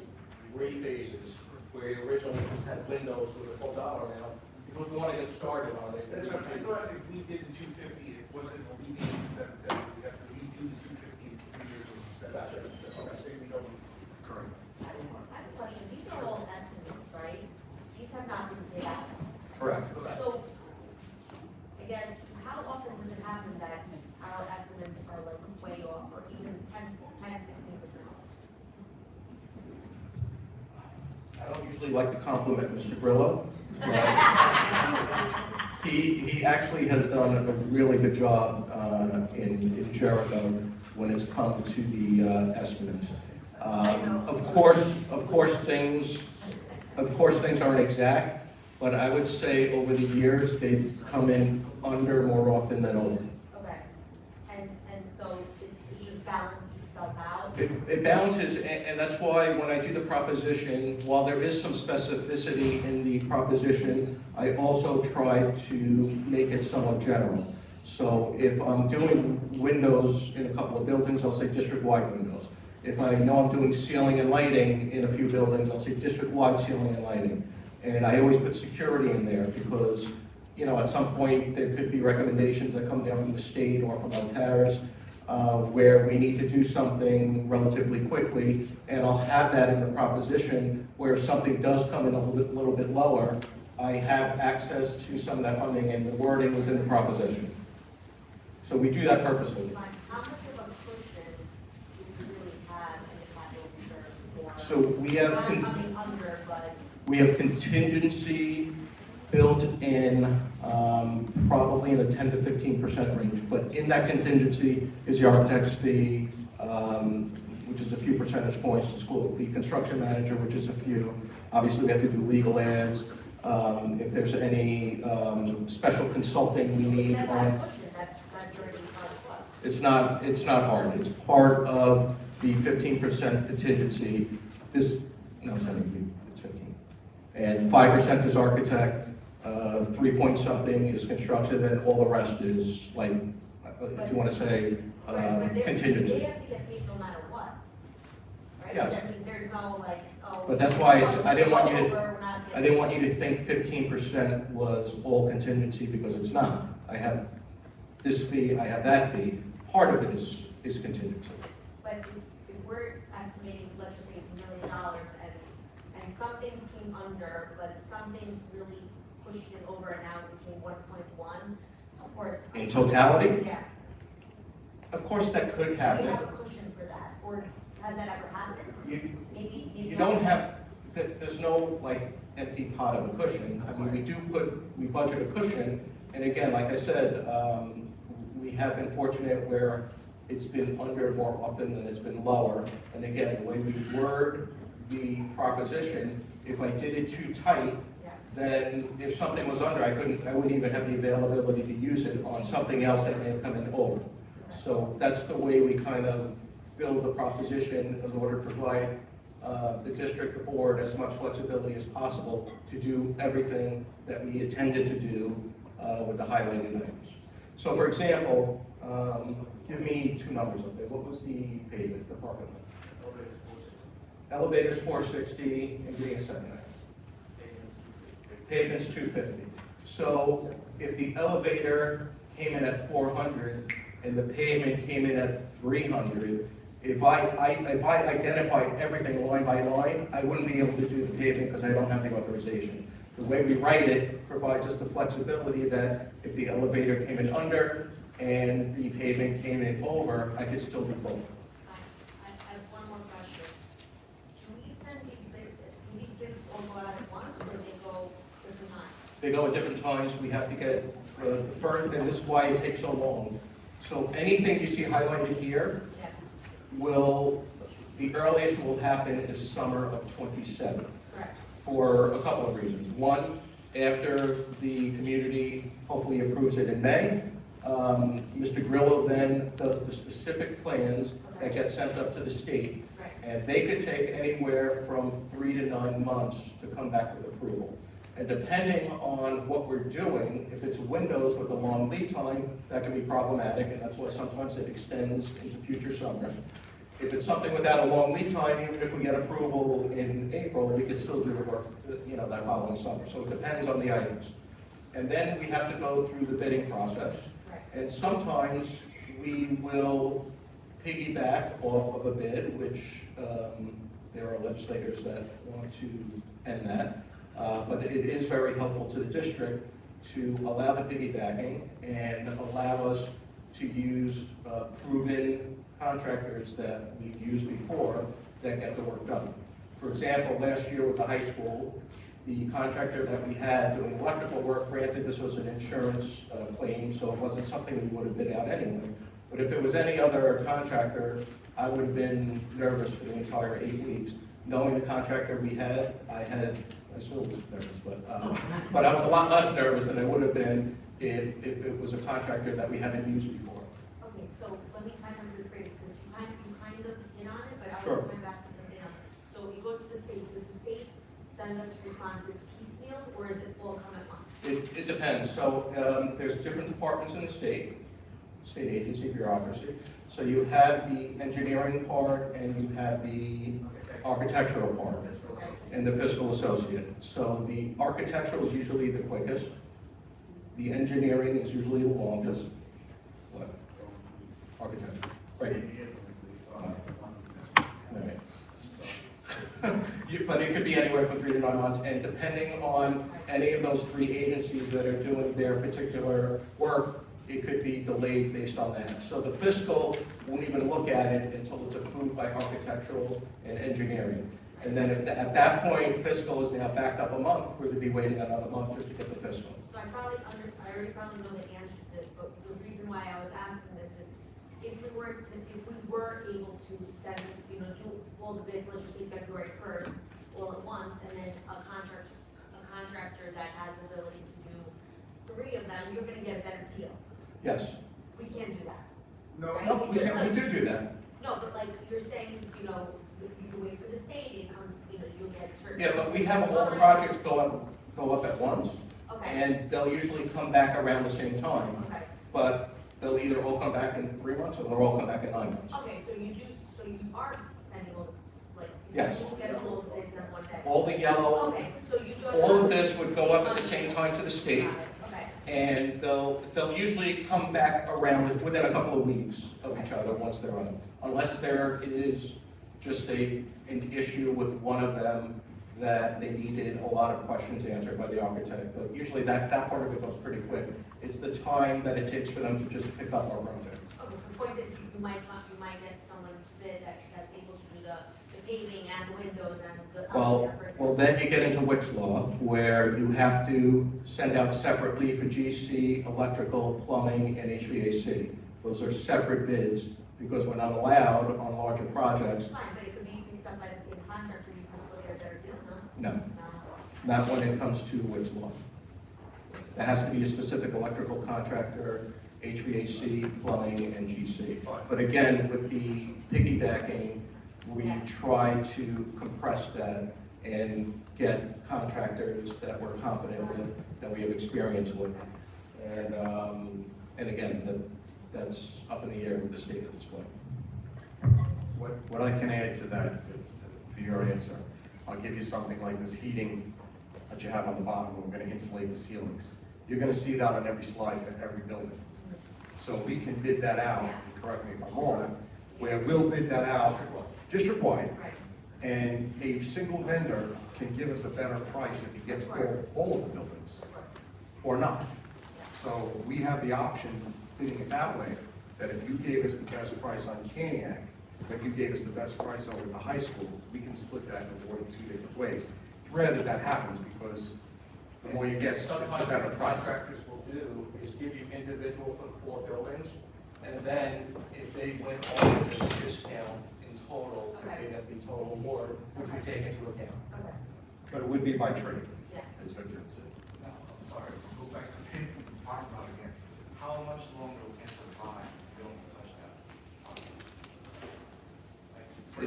B: 3 phases, where you originally just had windows with a full dollar amount, because we want to get started on it.
A: That's what I thought if we did the 250, it wasn't alleviating the 770, we have to redo the 250 in 3 years instead of 770. I'm saying we don't.
R: Correct.
O: I have a question. These are all estimates, right? These have not been paid out.
R: Correct.
O: So, I guess, how often does it happen that our estimates are like way off, or even 10, 15%?
B: I don't usually like to compliment Mr. Grillo. He actually has done a really good job in Jericho when it's come to the estimates. Of course things aren't exact, but I would say over the years they've come in under more often than over.
O: Okay. And so it's just balanced itself out?
B: It balances, and that's why when I do the proposition, while there is some specificity in the proposition, I also try to make it somewhat general. So if I'm doing windows in a couple of buildings, I'll say district-wide windows. If I know I'm doing ceiling and lighting in a few buildings, I'll say district-wide ceiling and lighting. And I always put security in there because, you know, at some point there could be recommendations that come down from the state or from Altaris where we need to do something relatively quickly, and I'll have that in the proposition where if something does come in a little bit lower, I have access to some of that funding, and the wording was in the proposition. So we do that purposefully.
O: How much of a cushion do you really have in the capital reserves for?
B: So we have
O: Not coming under, but
B: we have contingency built in probably in the 10 to 15% range, but in that contingency is the architect's fee, which is a few percentage points, the construction manager, which is a few. Obviously, we have to do legal ads. If there's any special consulting we need
O: that's
B: on.
O: not a cushion, that's already part of us.
B: It's not hard. It's part of the 15% contingency. No, it's not even, it's 15. And 5% is architect, 3 point something is construction, then all the rest is like, if you want to say, contingency.
O: They have to get paid no matter what, right?
B: Yes.
O: I mean, there's no like, oh.
B: But that's why I didn't want you
O: we're not
B: I didn't want you to think 15% was all contingency, because it's not. I have this fee, I have that fee. Part of it is contingency.
O: But if we're estimating, let's just say it's $1 million, and some things came under, but some things really pushed it over and now it became 1.1, of course.
B: In totality?
O: Yeah.
B: Of course, that could
O: Do we
B: happen.
O: have a cushion for that, or has that ever happened? Maybe
B: You don't have, there's no like empty pot of a cushion. I mean, we budget a cushion, and again, like I said, we have been fortunate where it's been under more often than it's been lower. And again, the way we word the proposition, if I did it too tight, then if something was under, I wouldn't even have the availability to use it on something else that may have come in over. So that's the way we kind of build the proposition in order to provide the district, the board, as much flexibility as possible to do everything that we intended to do with the highlighted items. So for example, give me 2 numbers up there. What was the pavement department? Elevators 460, and give me a second item. Pavement's 250. So if the elevator came in at 400 and the pavement came in at 300, if I identified everything line by line, I wouldn't be able to do the pavement because I don't have the authorization. The way we write it provides us the flexibility that if the elevator came in under and the pavement came in over, I could still do both.
O: I have one more question. Should we send these bids all go out at once, or they go different times?
B: They go at different times, we have to get the first, and this is why it takes so long. So anything you see highlighted here the earliest will happen is summer of '27. For a couple of reasons. One, after the community hopefully approves it in May, Mr. Grillo then does the specific plans that get sent up to the state. And they could take anywhere from 3 to 9 months to come back with approval. And depending on what we're doing, if it's windows with a long lead time, that can be problematic, and that's why sometimes it extends into future summers. If it's something without a long lead time, even if we get approval in April, we could still do the work, that following summer. So it depends on the items. And then we have to go through the bidding process. And sometimes we will piggyback off of a bid, which there are legislators that want to end that. But it is very helpful to the district to allow the piggybacking and allow us to use proven contractors that we've used before that get the work done. For example, last year with the high school, the contractor that we had doing electrical work, granted this was an insurance claim, so it wasn't something we would have bid out anyway. But if it was any other contractor, I would have been nervous for the entire 8 weeks. Knowing the contractor we had, I still was nervous, but I was a lot less nervous than I would have been if it was a contractor that we hadn't used before.
O: Okay, so let me kind of rephrase this. You kind of hit on it, but I
B: Sure.
O: was going back to something else. So it goes to the state. Does the state send us responses piecemeal, or is it all come at once?
B: It depends. So there's different departments in the state agency, bureaucracy. So you have the engineering part and you have the architectural part and the fiscal associate. So the architectural is usually the quickest. The engineering is usually the longest. What? Architecture, right. But it could be anywhere from 3 to 9 months, and depending on any of those 3 agencies that are doing their particular work, it could be delayed based on that. So the fiscal won't even look at it until it's approved by architectural and engineering. And then if at that point fiscal is now backed up a month, we're going to be waiting another month just to get the fiscal.
O: So I already probably know the answer to this, but the reason why I was asking this is if we were able to send, do all the bids, let's just say February 1st, all at once, and then a contractor that has the ability to do 3 of them, you're going to get a better deal.
B: Yes.
O: We can't do that.
B: No,
O: right?
B: we do that.
O: No, but like you're saying, you can wait for the state, it comes, you'll get certain.
B: Yeah, but we have all the projects go up at once.
O: Okay.
B: And they'll usually come back around the same time.
O: Okay.
B: But they'll either all come back in 3 months or they'll all come back in 9 months.
O: Okay, so you are sending all,
B: Yes.
O: you schedule all the bids in one day.
B: All the yellow,
O: Okay, so you do.
B: all of this would go up at the same time to the state.
O: Okay.
B: And they'll usually come back around within a couple of weeks of each other once they're up. Unless there is just an issue with one of them that they needed a lot of questions answered by the architect. But usually that part of it goes pretty quick. It's the time that it takes for them to just pick up our project.
O: Okay, so the point is you might get someone bid that's able to do the paving and the windows and the.
B: Well, then you get into Wick's Law, where you have to send out separately for GC, electrical, plumbing, and HVAC. Those are separate bids, because we're not allowed on larger projects.
O: Fine, but it could be picked up by the same contractor, you can still get a better deal, no?
B: No, not when it comes to Wick's Law. It has to be a specific electrical contractor, HVAC, plumbing, and GC. But again, with the piggybacking, we try to compress that and get contractors that we're confident with, that we have experience with. And again, that's up in the air with the state at this point.
R: What I can add to that, for your answer, I'll give you something like this heating that you have on the bottom, we're gonna insulate the ceilings. You're gonna see that on every slide for every building. So we can bid that out, correct me if I'm wrong, where we'll bid that out district-wide, and a single vendor can give us a better price if he gets all of the buildings, or not. So we have the option, bidding it that way, that if you gave us the best price on Caniac, but you gave us the best price over at the high school, we can split that in 2 different ways. It's rare that that happens, because The more you get, the
B: Sometimes
R: better
B: what the
R: price.
B: contractors will do is give you individual for the 4 buildings, and then if they went over, there's a discount in total, if they get the total award, which we take into account.
R: But it would be by trade, as Victor had said.
Q: I'm sorry, go back to the parking lot again. How much longer can survive building such that? I'm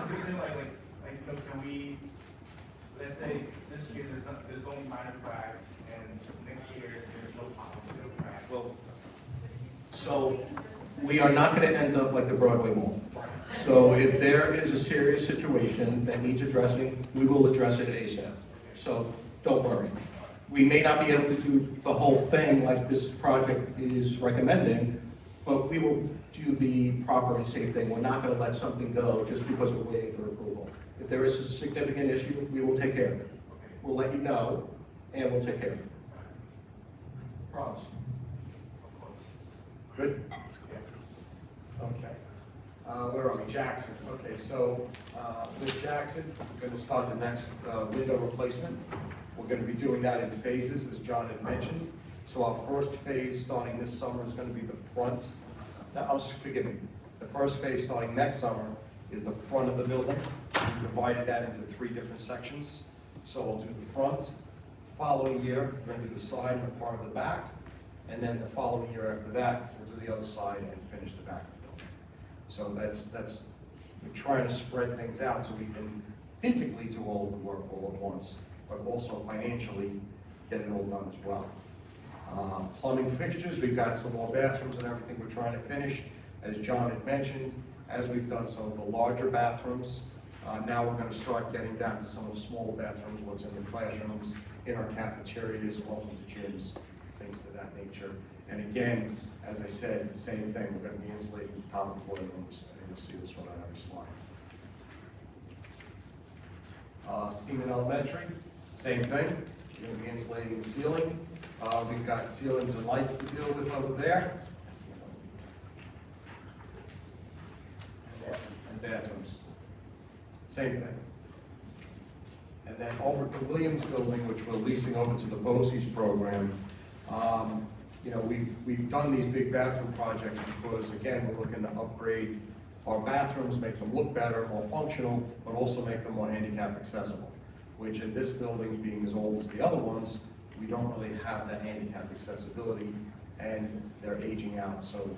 Q: just saying, can we, let's say this year there's only minor cracks, and next year there's no crack.
B: Well, so we are not going to end up like the Broadway Mall. So if there is a serious situation that needs addressing, we will address it ASAP. So don't worry. We may not be able to do the whole thing like this project is recommending, but we will do the proper and safe thing. We're not going to let something go just because we're waiting for approval. If there is a significant issue, we will take care of it. We'll let you know, and we'll take care of it. Promise.
R: Good? Okay. Where are we? Jackson. Okay, so with Jackson, we're going to start the next window replacement. We're going to be doing that in phases, as John had mentioned. So our first phase, starting this summer, is going to be the front. Forgive me. The first phase, starting next summer, is the front of the building. We've divided that into 3 different sections. So we'll do the front. Following year, we're going to do the side and a part of the back. And then the following year after that, we'll do the other side and finish the back of the building. So that's we're trying to spread things out so we can physically do all of the work all at once, but also financially get it all done as well. Plumbing fixtures, we've got some more bathrooms and everything we're trying to finish. As John had mentioned, as we've done some of the larger bathrooms, now we're going to start getting down to some of the smaller bathrooms, what's in the classrooms, in our cafeterias, often the gyms, things of that nature. And again, as I said, the same thing, we're going to be insulating the top of boiler rooms, and you'll see this one on every slide. Seaman Elementary, same thing, we're going to be insulating the ceiling. We've got ceilings and lights to deal with over there. And bathrooms. Same thing. And then over at the Williams Building, which we're leasing over to the BOCES program, we've done these big bathroom projects because, again, we're looking to upgrade our bathrooms, make them look better, more functional, but also make them more handicap accessible, which in this building, being as old as the other ones, we don't really have that handicap accessibility, and they're aging out, so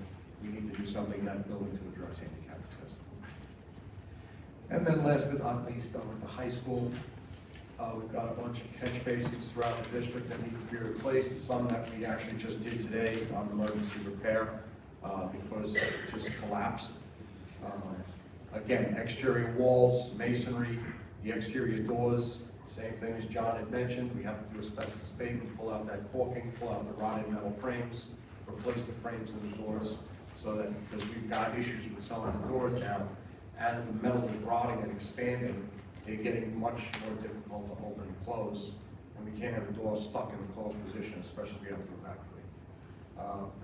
R: we need to do something in that building to address handicap accessibility. And then last but not least, over at the high school, we've got a bunch of catch basins throughout the district that need to be replaced, some that we actually just did today on emergency repair because it just collapsed. Again, exterior walls, masonry, the exterior doors, same thing as John had mentioned, we have to do asbestos abatement, pull out that caulking, pull out the rotted metal frames, replace the frames in the doors, so that, because we've got issues with some of the doors now, as the metal is rotting and expanding, they're getting much more difficult to open and close, and we can't have a door stuck in a closed position, especially if we have to evacuate.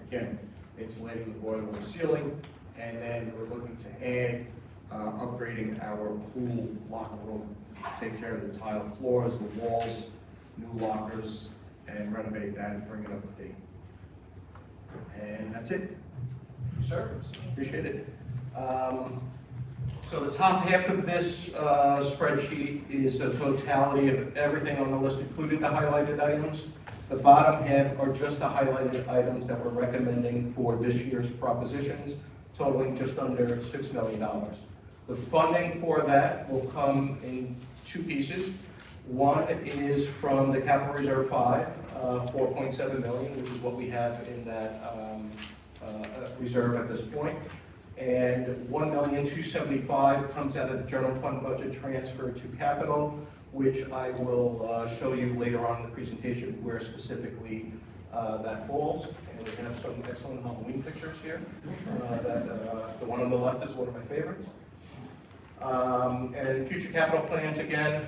R: Again, insulating the boiler and ceiling, and then we're looking to add upgrading our pool locker room, take care of the tile floors, the walls, new lockers, and renovate that and bring it up to date. And that's it.
B: Sir, appreciate it. So the top half of this spreadsheet is a totality of everything on the list, including the highlighted items. The bottom half are just the highlighted items that we're recommending for this year's propositions, totaling just under $6 million. The funding for that will come in 2 pieces. One is from the Capital Reserve 5, $4.7 million, which is what we have in that reserve at this point. And $1,275,000 comes out of the general fund budget transfer to capital, which I will show you later on in the presentation where specifically that falls. And we have some excellent Halloween pictures here. The one on the left is one of my favorites. And future capital plans, again,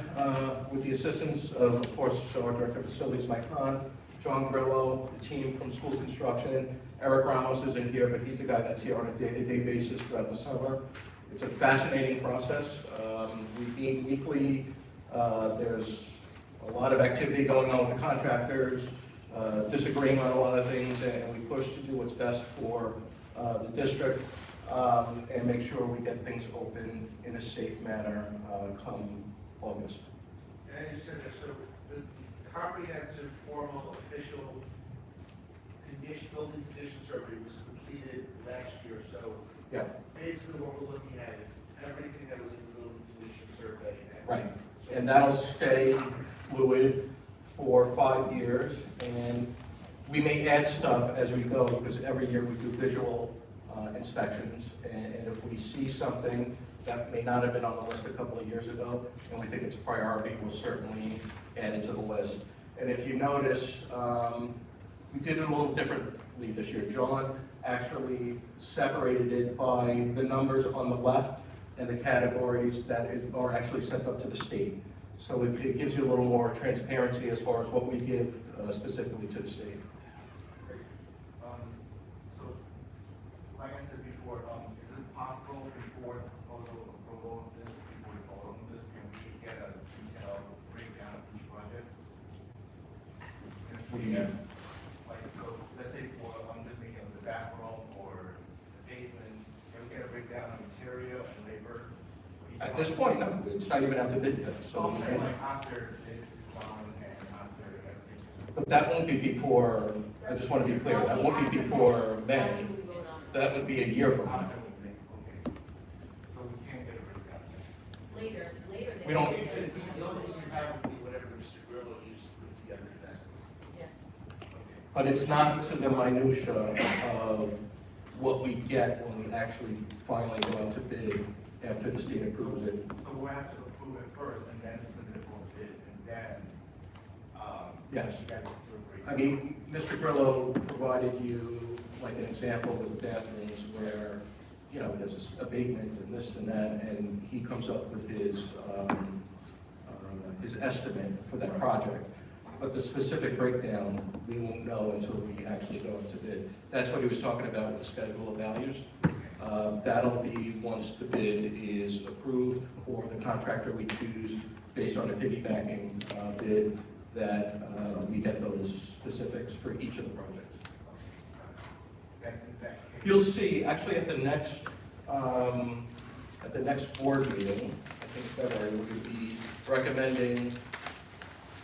B: with the assistance of course, our Director of Facilities, Mike Hahn, John Grillo, the team from School Construction. Eric Ramos is in here, but he's the guy that's here on a day-to-day basis throughout the summer. It's a fascinating process. We meet weekly. There's a lot of activity going on with the contractors, disagreeing on a lot of things, and we push to do what's best for the district and make sure we get things open in a safe manner come August.
A: And you said that, so the comprehensive, formal, official building condition survey was completed last year, so
B: Yeah.
A: basically what we're looking at is everything that was in the building condition survey.
B: Right, and that'll stay fluid for 5 years, and we may add stuff as we go, because every year we do visual inspections, and if we see something that may not have been on the list a couple of years ago, and we think it's a priority, we'll certainly add it to the list. And if you notice, we did it a little differently this year. John actually separated it by the numbers on the left and the categories that are actually sent up to the state. So it gives you a little more transparency as far as what we give specifically to the state.
Q: So, like I said before, is it possible before proposal approval of this, before we vote on this, can we get a detailed breakdown of each project?
B: What do you mean?
Q: Like, so, let's say for, I'm just making the bathroom or the pavement, can we get a breakdown of material and labor?
B: At this point, no, it's not even out to bid yet, so.
Q: So, like after it's done and after everything is.
B: But that won't be before, I just want to be clear, that won't be before May. That would be a year from now.
Q: So we can't get a breakdown.
O: Later.
B: We don't,
A: The only thing you have would be whatever Mr. Grillo used to put together an estimate.
B: but it's not to the minutia of what we get when we actually finally go out to bid after the state approves it.
Q: So we'll have to approve it first and then submit it for bid and then,
B: Yes.
Q: you guys will do a breakdown.
B: I mean, Mr. Grillo provided you like an example with the bathrooms where, you know, there's this abatement and this and that, and he comes up with his estimate for that project. But the specific breakdown, we won't know until we actually go into bid. That's what he was talking about with the schedule of values. That'll be once the bid is approved, or the contractor we choose based on a piggybacking bid, that we get those specifics for each of the projects. You'll see, actually, at the next board meeting, I think February, we'll be recommending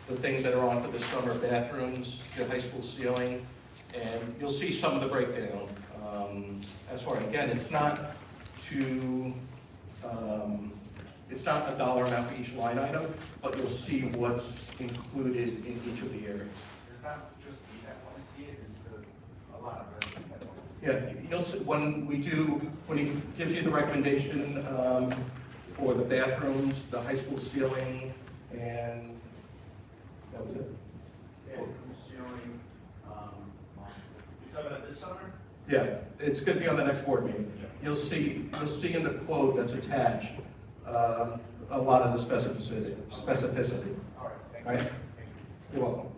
B: the things that are on for the summer bathrooms, the high school ceiling, and you'll see some of the breakdown. As far, again, it's not a dollar amount for each line item, but you'll see what's included in each of the areas.
Q: It's not just me that want to see it, it's a lot of residents that want to see
B: Yeah, you'll see, when he gives you the recommendation for the bathrooms, the high school ceiling, and that was it.
Q: it. Ceiling, you're talking about this summer?
B: Yeah, it's gonna be on the next board meeting. You'll see in the quote that's attached, a lot of the specificity.
Q: All right, thank you.
B: Right? You're welcome.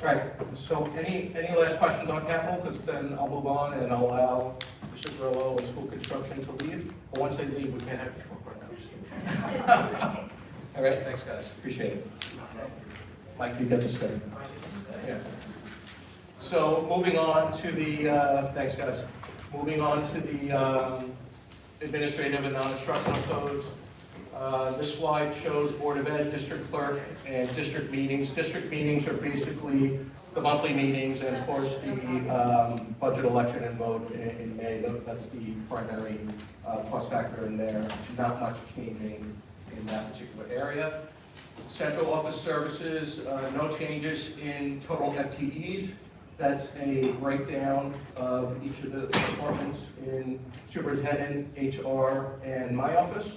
B: All right, so any last questions on capital? Because then I'll move on and I'll allow Mr. Grillo and school construction to leave. But once they leave, we can't have capital. All right, thanks, guys. Appreciate it. Mike, you get to stay. Yeah. So moving on to the, thanks, guys. Moving on to the administrative and non-instructional codes. This slide shows Board of Ed, District Clerk, and district meetings. District meetings are basically the monthly meetings, and of course, the budget election and vote in May. That's the primary cost factor in there. Not much changing in that particular area. Central office services, no changes in total FTEs. That's a breakdown of each of the departments in superintendent, HR, and my office.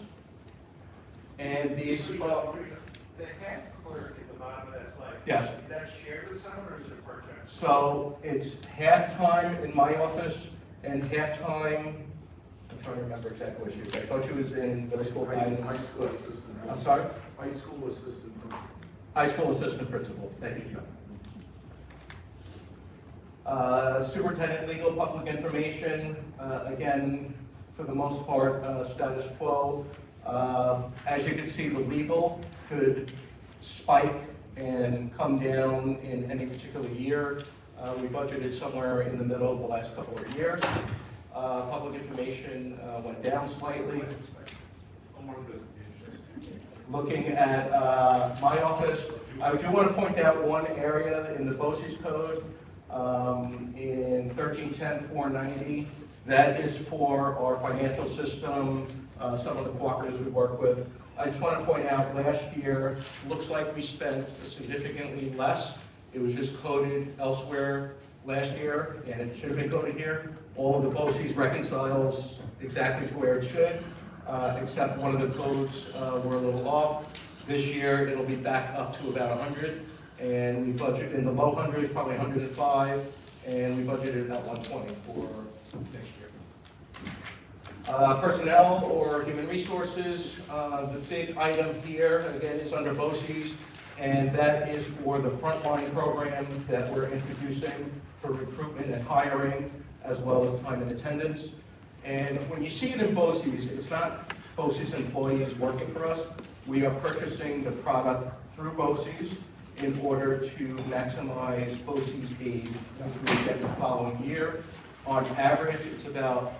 B: And these,
Q: The half clerk at the bottom of that slide.
B: Yes.
Q: Is that shared with someone or is it a part-time?
B: so it's half-time in my office and half-time, I'm trying to remember exactly what she was. I thought she was in middle school guidance.
A: High school assistant.
B: I'm sorry?
A: High school assistant.
B: High school assistant principal. Thank you, John. Superintendent legal public information, again, for the most part, status quo. As you can see, the legal could spike and come down in any particular year. We budgeted somewhere in the middle of the last couple of years. Public information went down slightly. Looking at my office, I do want to point out one area in the BOCES code, in 1310-490. That is for our financial system, some of the cooperatives we work with. I just want to point out, last year, looks like we spent significantly less. It was just coded elsewhere last year, and it should have been coded here. All of the BOCES reconciles exactly to where it should, except one of the codes were a little off. This year, it'll be back up to about 100, and we budget in the low hundreds, probably 105, and we budgeted about 120 for next year. Personnel or human resources, the big item here, again, is under BOCES, and that is for the frontline program that we're introducing for recruitment and hiring, as well as time and attendance. And when you see it in BOCES, it's not BOCES employees working for us. We are purchasing the product through BOCES in order to maximize BOCES aid, which we get the following year. On average, it's about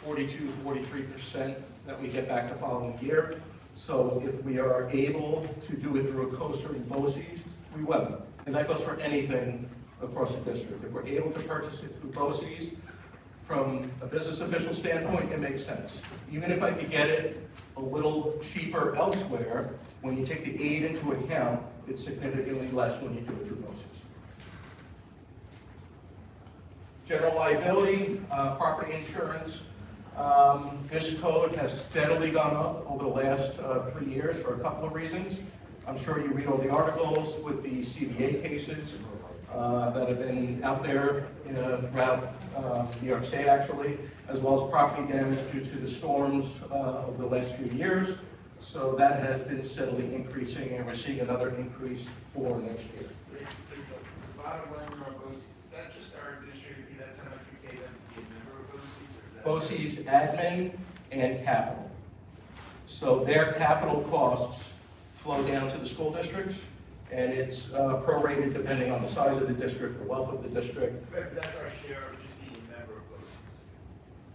B: 42-43% that we get back the following year. So if we are able to do it through a COSER in BOCES, we will. And that goes for anything across the district. If we're able to purchase it through BOCES, from a business official standpoint, it makes sense. Even if I could get it a little cheaper elsewhere, when you take the aid into account, it's significantly less when you do it through BOCES. General liability, property insurance. This code has steadily gone up over the last 3 years for a couple of reasons. I'm sure you read all the articles with the CBA cases that have been out there throughout New York State, actually, as well as property damage due to the storms over the last few years. So that has been steadily increasing, and we're seeing another increase for next year.
A: The bottom line on BOCES, that's just our administrative fee, that's how much we pay them to be a member of BOCES, or is that?
B: BOCES admin and capital. So their capital costs flow down to the school districts, and it's prorated depending on the size of the district, the wealth of the district.
A: But that's our share of just being a member of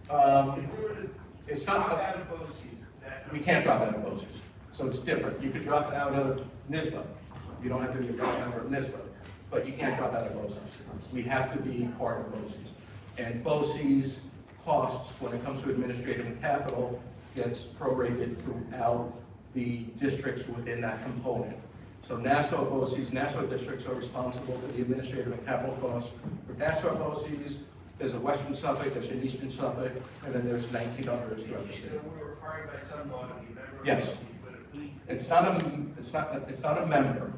A: BOCES. If we were to
B: It's
A: drop
B: not,
A: out of BOCES, that.
B: we can't drop out of BOCES, so it's different. You could drop out of NISBA. You don't have to be a member of NISBA, but you can't drop out of BOCES. We have to be part of BOCES. And BOCES costs, when it comes to administrative and capital, gets prorated throughout the districts within that component. So Nassau BOCES, Nassau districts are responsible for the administrative and capital costs. For Nassau BOCES, there's a Western Suffolk, there's an Eastern Suffolk, and then there's 19 others throughout the state.
A: So we're required by some law to be a member of
B: Yes.
A: BOCES, but if we.
B: It's not a member.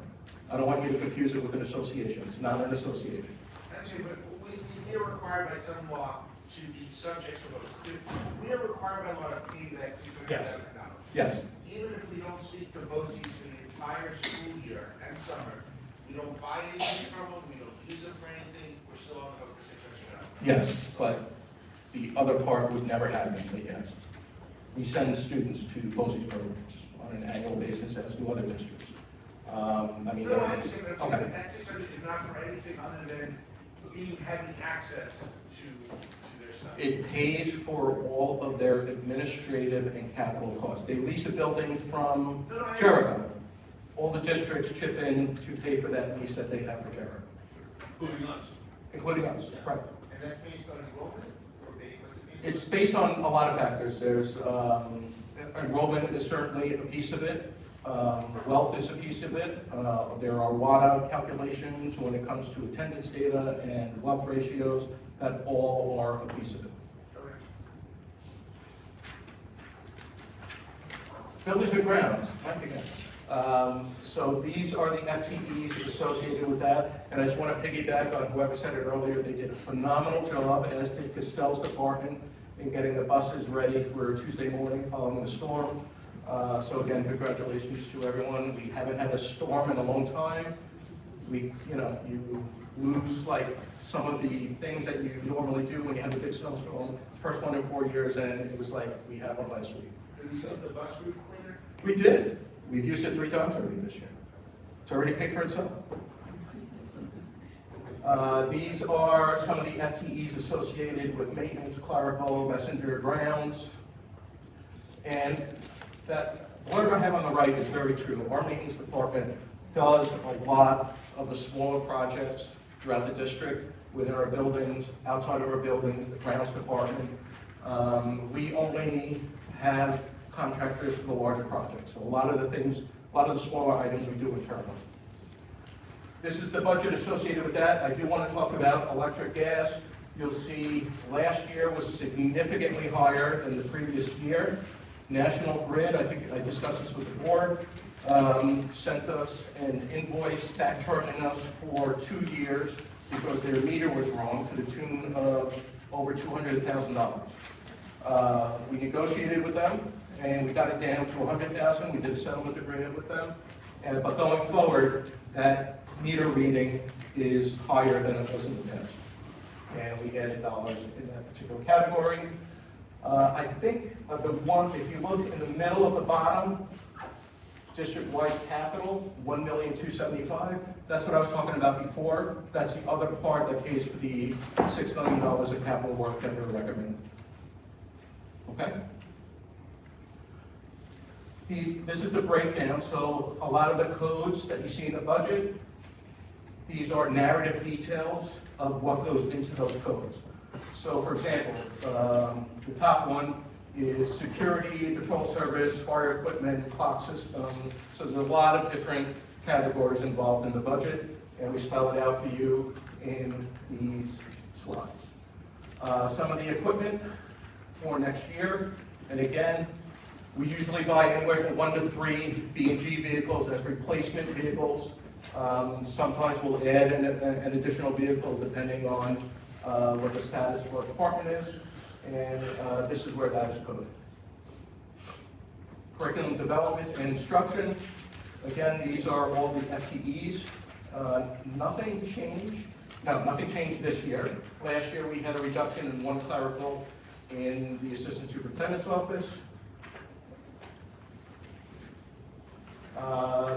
B: I don't want you to confuse it with an association. It's not an association.
A: Actually, but we are required by some law to be subject to BOCES. We are required by law to pay that $600,000.
B: Yes.
A: Even if we don't speak to BOCES for the entire school year and summer, we don't buy anything from them, we don't use them for anything, we're still on the hook for $600,000.
B: Yes, but the other part would never happen, but yes. We send students to BOCES programs on an annual basis, as do other districts.
A: No, I understand what I'm saying,
B: Okay.
A: but that $600 is not for anything other than having access to their stuff.
B: It pays for all of their administrative and capital costs. They lease a building from Jericho. All the districts chip in to pay for that lease that they have for Jericho.
A: Including us.
B: Including us, right.
A: And that's based on enrollment, or
B: It's based on a lot of factors. There's, enrollment is certainly a piece of it. Wealth is a piece of it. There are WADA calculations when it comes to attendance data and wealth ratios that all are a piece of it. Buildings and grounds, Mike again. So these are the FTEs associated with that, and I just want to piggyback on whoever said it earlier. They did a phenomenal job, as did Castell's department, in getting the buses ready for Tuesday morning following the storm. So again, congratulations to everyone. We haven't had a storm in a long time. You lose like some of the things that you normally do when you have a big snowstorm. First one in 4 years, and it was like we had one last week.
A: Do we use the bus roof cleaner
B: We did. We've used it 3 times already this year. It's already paid for itself. These are some of the FTEs associated with maintenance, clerical, messenger, grounds. And that, whatever I have on the right is very true. Our maintenance department does a lot of the smaller projects throughout the district, within our buildings, outside of our buildings, the grounds department. We only have contractors for the larger projects. So a lot of the smaller items we do internally. This is the budget associated with that. I do want to talk about electric, gas. You'll see last year was significantly higher than the previous year. National Grid, I think I discussed this with the board, sent us an invoice back charging us for 2 years because their meter was wrong to the tune of over $200,000. We negotiated with them and we got it down to $100,000. We did a settlement agreement with them. But going forward, that meter reading is higher than it was in the past. And we added dollars in that particular category. I think the one, if you look in the middle of the bottom, district-wide capital, $1,275,000. That's what I was talking about before. That's the other part that pays for the $6 million of capital work that we're recommending. Okay? This is the breakdown. So a lot of the codes that you see in the budget, these are narrative details of what goes into those codes. So for example, the top one is security, patrol service, fire equipment, clock system. So there's a lot of different categories involved in the budget, and we spell it out for you in these slides. Some of the equipment for next year, and again, we usually buy anywhere from 1 to 3 B&G vehicles as replacement vehicles. Sometimes we'll add an additional vehicle depending on what the status of our department is, and this is where that is coded. Curriculum development and instruction. Again, these are all the FTEs. Nothing changed this year. Last year we had a reduction in 1 clerical in the assistant superintendent's office.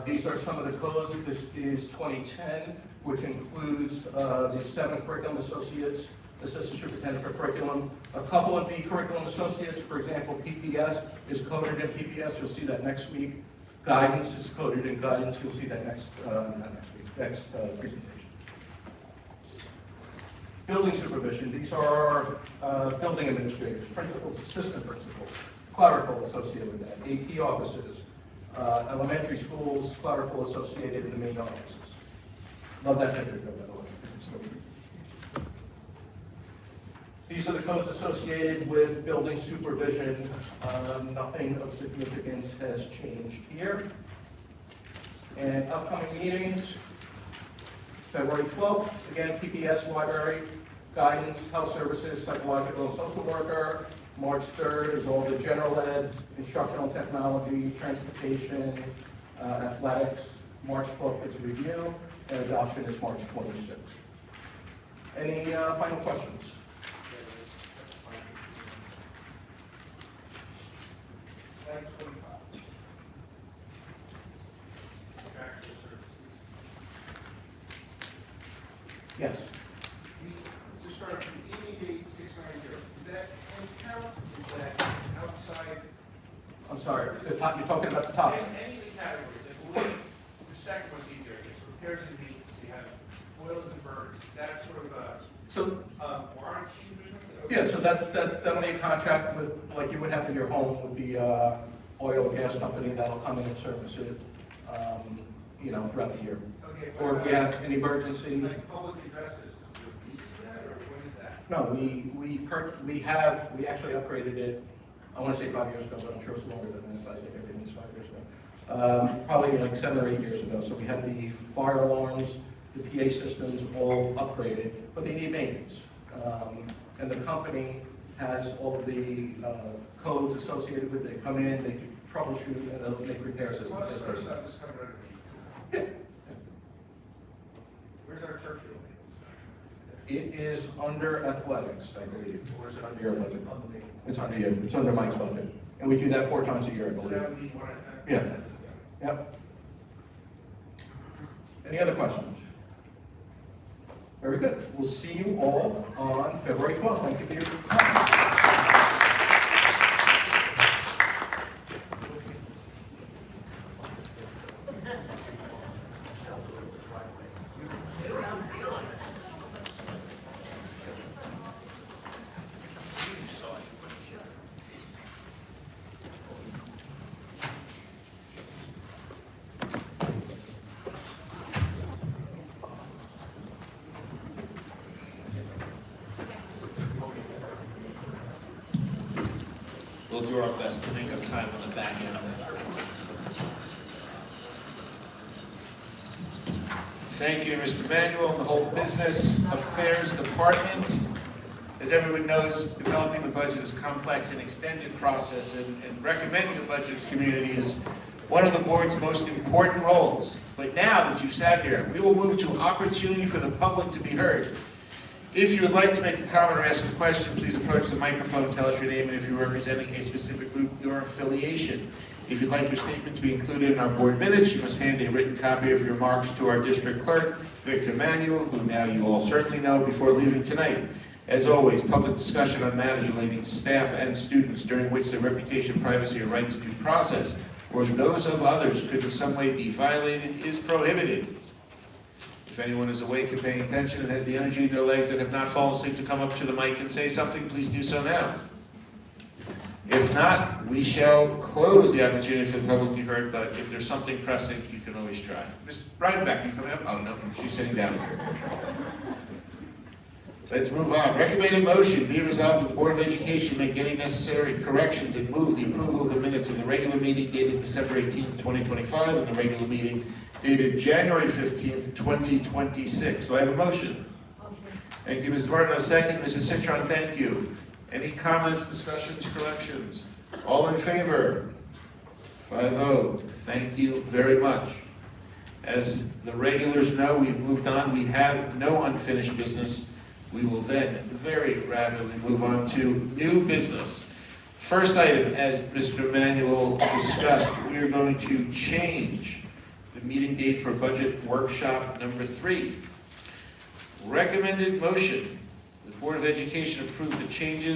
B: These are some of the codes. This is 2010, which includes the 7 curriculum associates, assistant superintendent for curriculum. A couple of the curriculum associates, for example, PPS is coded in PPS. You'll see that next week. Guidance is coded in guidance. You'll see that next presentation. Building supervision. These are building administrators, principals, assistant principals, clerical associated with that, AP offices. Elementary schools, clerical associated in the main offices. Love that picture, by the way. These are the codes associated with building supervision. Nothing of significance has changed here. And upcoming meetings, February 12th, again, PPS library, guidance, health services, psychological and social worker. March 3rd is all the general ed, instructional technology, transportation, athletics. March 12th is review, and adoption is March 26th. Any final questions? Yes.
A: Let's just start with the 888-690. Is that in-count? Is that outside?
B: I'm sorry, the top, you're talking about the top.
A: Any of the categories. I believe the second one's easier. It's repairs and maintenance. You have oils and burners. Is that sort of a warranty?
B: Yeah, so that'll be a contract with, like you would have in your home, with the oil and gas company that'll come in and service it, throughout the year.
A: Okay,
B: Or if we have an emergency.
A: Like public addresses, do you lease that, or what is that?
B: No, we actually upgraded it, I want to say 5 years ago, but I'm sure it's longer than that, but I think everything is 5 years ago. Probably like 7 or 8 years ago. So we have the fire alarms, the PA systems all upgraded, but they need maintenance. And the company has all of the codes associated with it. They come in, they do troubleshoot, and they'll make repairs as
A: Most of our
B: necessary.
A: stuff is covered under these.
B: Yeah.
A: Where's our turf field?
B: It is under athletics, I believe. Or is it under your budget? It's under you. It's under Mike's budget. And we do that 4 times a year, I
A: So
B: believe.
A: that would be one Yeah. Yep. Any other questions? Very good. We'll see you all on February 12th. Thank you for your time. We'll do our best to make up time on the back end. Thank you, Mr. Manuel, and the whole Business Affairs Department. As everyone knows, developing the budget is a complex and extended process, and recommending the budget to the community is one of the board's most important roles. But now that you've sat here, we will move to opportunity for the public to be heard. If you would like to make a comment or ask a question, please approach the microphone, tell us your name, and if you're representing a specific group, your affiliation. If you'd like your statement to be included in our board minutes, you must hand a written copy of your remarks to our district clerk, Victor Manuel, who now you all certainly know, before leaving tonight. As always, public discussion on matters relating to staff and students during which their reputation, privacy, or right to due process, or those of others could in some way be violated, is prohibited. If anyone is awake and paying attention and has the energy in their legs that have not fallen asleep to come up to the mic and say something, please do so now. If not, we shall close the opportunity for the public to be heard, but if there's something pressing, you can always try. Ms. Breidenbach, you coming up? Oh, no, she's sitting down. Let's move on. Recommended motion, be resolved that the Board of Education make any necessary corrections and move the approval of the minutes of the regular meeting dated December 18th, 2025, and the regular meeting dated January 15th, 2026. Do I have a motion? Motion. Thank you, Mrs. Martin. Second. Mrs. Citron, thank you. Any comments, discussions, corrections? All in favor? 5-0. Thank you very much. As the regulars know, we've moved on. We have no unfinished business. We will then very rapidly move on to new business. First item, as Mr. Manuel discussed, we are going to change the meeting date for budget workshop number 3. Recommended motion, the Board of Education approved the change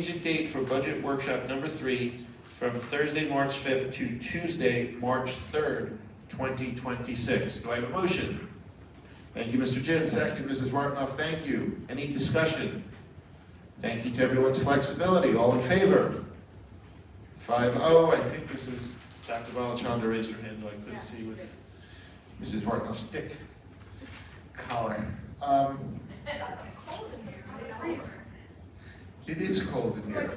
A: of date for budget workshop number 3 from Thursday, March 5th to Tuesday, March 3rd, 2026. Do I have a motion? Thank you, Mr. Jin. Second, Mrs. Martinoff, thank you. Any discussion? Thank you to everyone's flexibility. All in favor? 5-0. I think Mrs. Dr. Balachandra raised her hand, though I couldn't see with Mrs. Martinoff's thick collar. It is cold in here.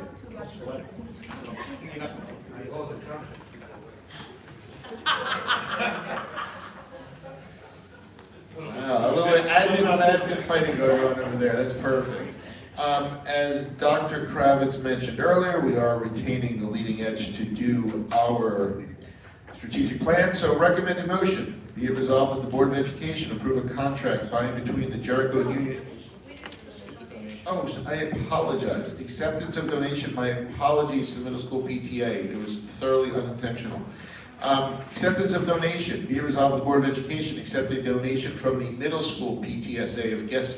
A: A little admin on admin fighting going on over there. That's perfect. As Dr. Kravitz mentioned earlier, we are retaining the leading edge to do our strategic plan. So recommended motion, be it resolved that the Board of Education approve a contract by and between the Jericho Union. Oh, I apologize. Acceptance of donation. My apologies to the middle school PTA. It was thoroughly unintentional. Acceptance of donation. Be it resolved the Board of Education accept a donation from the middle school PTSA of guest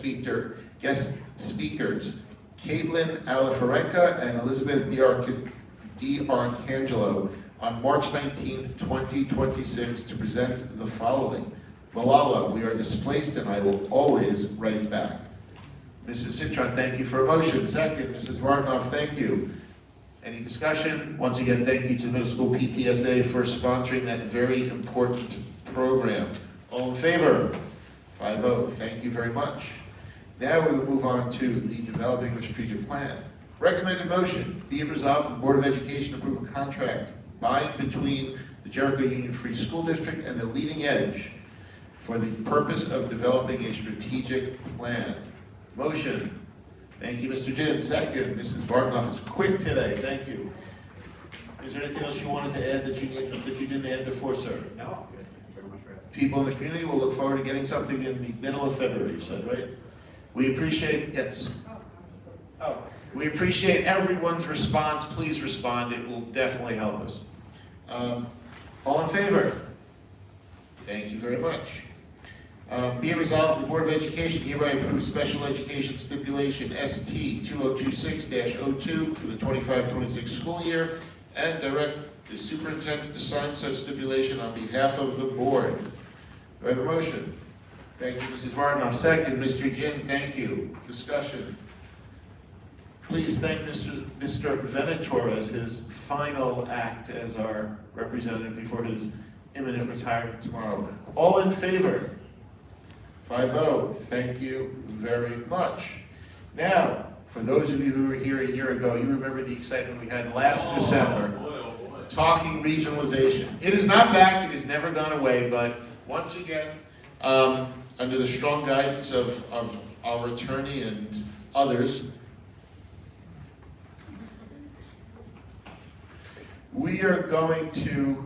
A: speakers Caitlin Alafarenka and Elizabeth D'Arcangelo on March 19th, 2026 to present the following. Malala, we are displaced and I will always write back. Mrs. Citron, thank you for a motion. Second, Mrs. Martinoff, thank you. Any discussion? Once again, thank you to the middle school PTSA for sponsoring that very important program. All in favor? 5-0. Thank you very much. Now we will move on to the developing the strategic plan. Recommended motion, be it resolved that the Board of Education approve a contract by and between the Jericho Union Free School District and the Leading Edge for the purpose of developing a strategic plan. Motion. Thank you, Mr. Jin. Second, Mrs. Bartnoff is quick today. Thank you. Is there anything else you wanted to add that you didn't add before, sir?
Q: No. Thank you very much for asking.
A: People in the community will look forward to getting something in the middle of February, you said, right? We appreciate, yes. Oh, we appreciate everyone's response. Please respond. It will definitely help us. All in favor? Thank you very much. Be it resolved, the Board of Education hereby approves special education stipulation ST 2026-02 for the 25-26 school year and direct the superintendent to sign such stipulation on behalf of the board. Do I have a motion? Thank you, Mrs. Martinoff. Second, Mr. Jin, thank you. Discussion. Please thank Mr. Venator as his final act as our representative before his imminent retirement tomorrow. All in favor? 5-0. Thank you very much. Now, for those of you who were here a year ago, you remember the excitement we had last December talking regionalization. It is not back, it has never gone away, but once again, under the strong guidance of our attorney and others, we are going to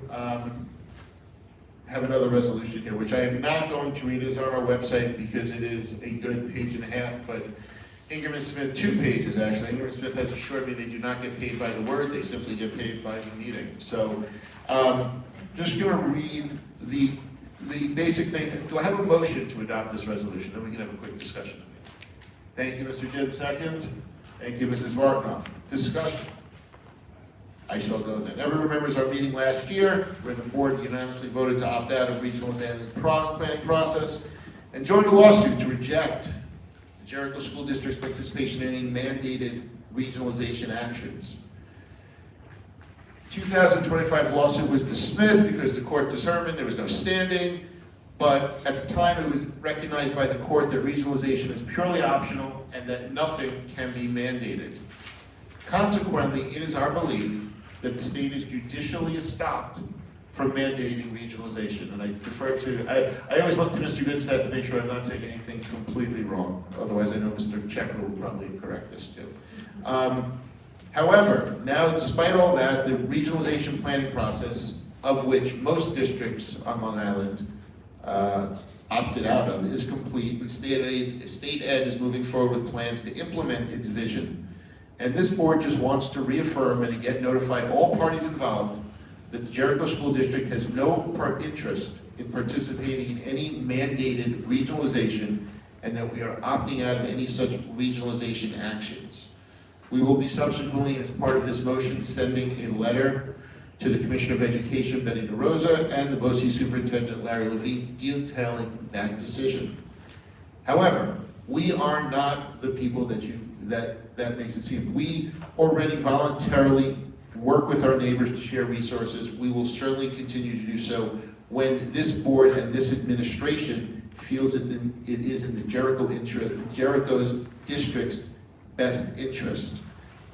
A: have another resolution here, which I am not going to read. It is on our website because it is a good page and a half, but Ingram & Smith, 2 pages actually. Ingram & Smith has assured me they do not get paid by the word, they simply get paid by the meeting. So, just going to read the basic thing. Do I have a motion to adopt this resolution? Then we can have a quick discussion. Thank you, Mr. Jim. Second. Thank you, Mrs. Martinoff. Discussion. I shall go then. Everyone remembers our meeting last year where the board unanimously voted to opt out of regionalization planning process and joined a lawsuit to reject the Jericho School District's participation in any mandated regionalization actions. The 2025 lawsuit was dismissed because the court determined there was no standing, but at the time it was recognized by the court that regionalization is purely optional and that nothing can be mandated. Consequently, it is our belief that the state is judicially stopped from mandating regionalization. And I defer to, I always look to Mr. Goodstead to make sure I'm not saying anything completely wrong. Otherwise, I know Mr. Checkler will probably correct us too. However, now despite all that, the regionalization planning process, of which most districts on Long Island opted out of, is complete, and state ed is moving forward with plans to implement its vision. And this board just wants to reaffirm and again notify all parties involved that the Jericho School District has no interest in participating in any mandated regionalization and that we are opting out of any such regionalization actions. We will be subsequently, as part of this motion, sending a letter to the Commissioner of Education, Benny DeRosa, and the BOCES Superintendent, Larry Levine, detailing that decision. However, we are not the people that makes it seem. We already voluntarily work with our neighbors to share resources. We will certainly continue to do so when this board and this administration feels that it is in the Jericho's district's best interest.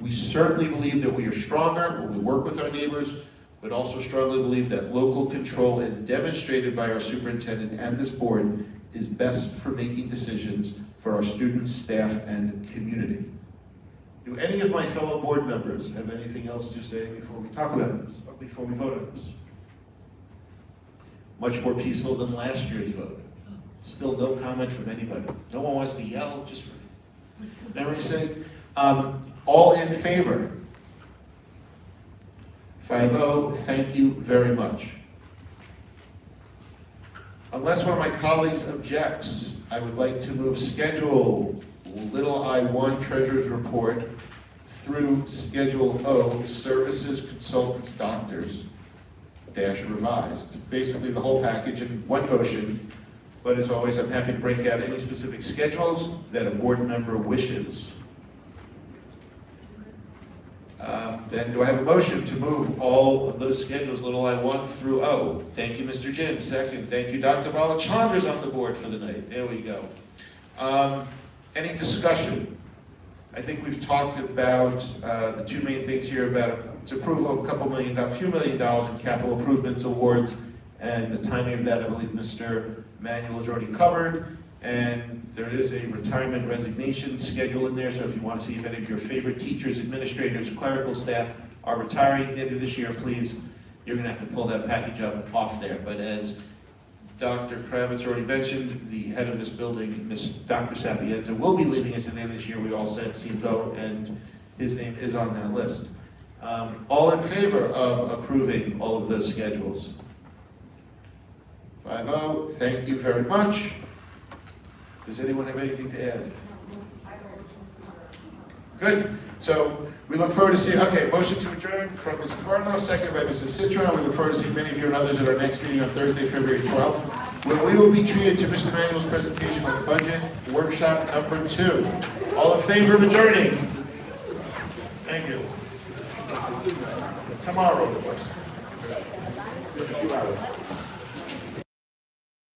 A: We certainly believe that we are stronger when we work with our neighbors, but also strongly believe that local control, as demonstrated by our superintendent and this board, is best for making decisions for our students, staff, and community. Do any of my fellow board members have anything else to say before we talk about this, or before we vote on this? Much more peaceful than last year's vote. Still no comment from anybody. No one wants to yell, just for memory's sake. All in favor? 5-0, thank you very much. Unless one of my colleagues objects, I would like to move Schedule little I-1 Treasurer's Report through Schedule O, Services, Consultants, Doctors, revised. Basically the whole package in one motion, but as always, I'm happy to break out any specific schedules that a board member wishes. Then do I have a motion to move all of those schedules, little I-1 through O? Thank you, Mr. Jin. Second, thank you, Dr. Balachandra's on the board for the night. There we go. Any discussion? I think we've talked about the two main things here about its approval of a few million dollars in capital improvements awards, and the timing of that, I believe Mr. Manuel has already covered. And there is a retirement resignation schedule in there, so if you want to see if any of your favorite teachers, administrators, clerical staff are retiring at the end of this year, please, you're going to have to pull that package up off there. But as Dr. Kravitz already mentioned, the head of this building, Dr. Sapienza, will be leaving us at the end of this year. We all said see him go, and his name is on that list. All in favor of approving all of those schedules? 5-0, thank you very much. Does anyone have anything to add? Good, so we look forward to seeing, okay, motion to adjourn from Mrs. Barnoff, second by Mrs. Citron. We look forward to seeing many of you and others at our next meeting on Thursday, February 12th, where we will be treated to Mr. Manuel's presentation on the budget workshop number 2. All in favor of adjourning? Thank you. Tomorrow, of course.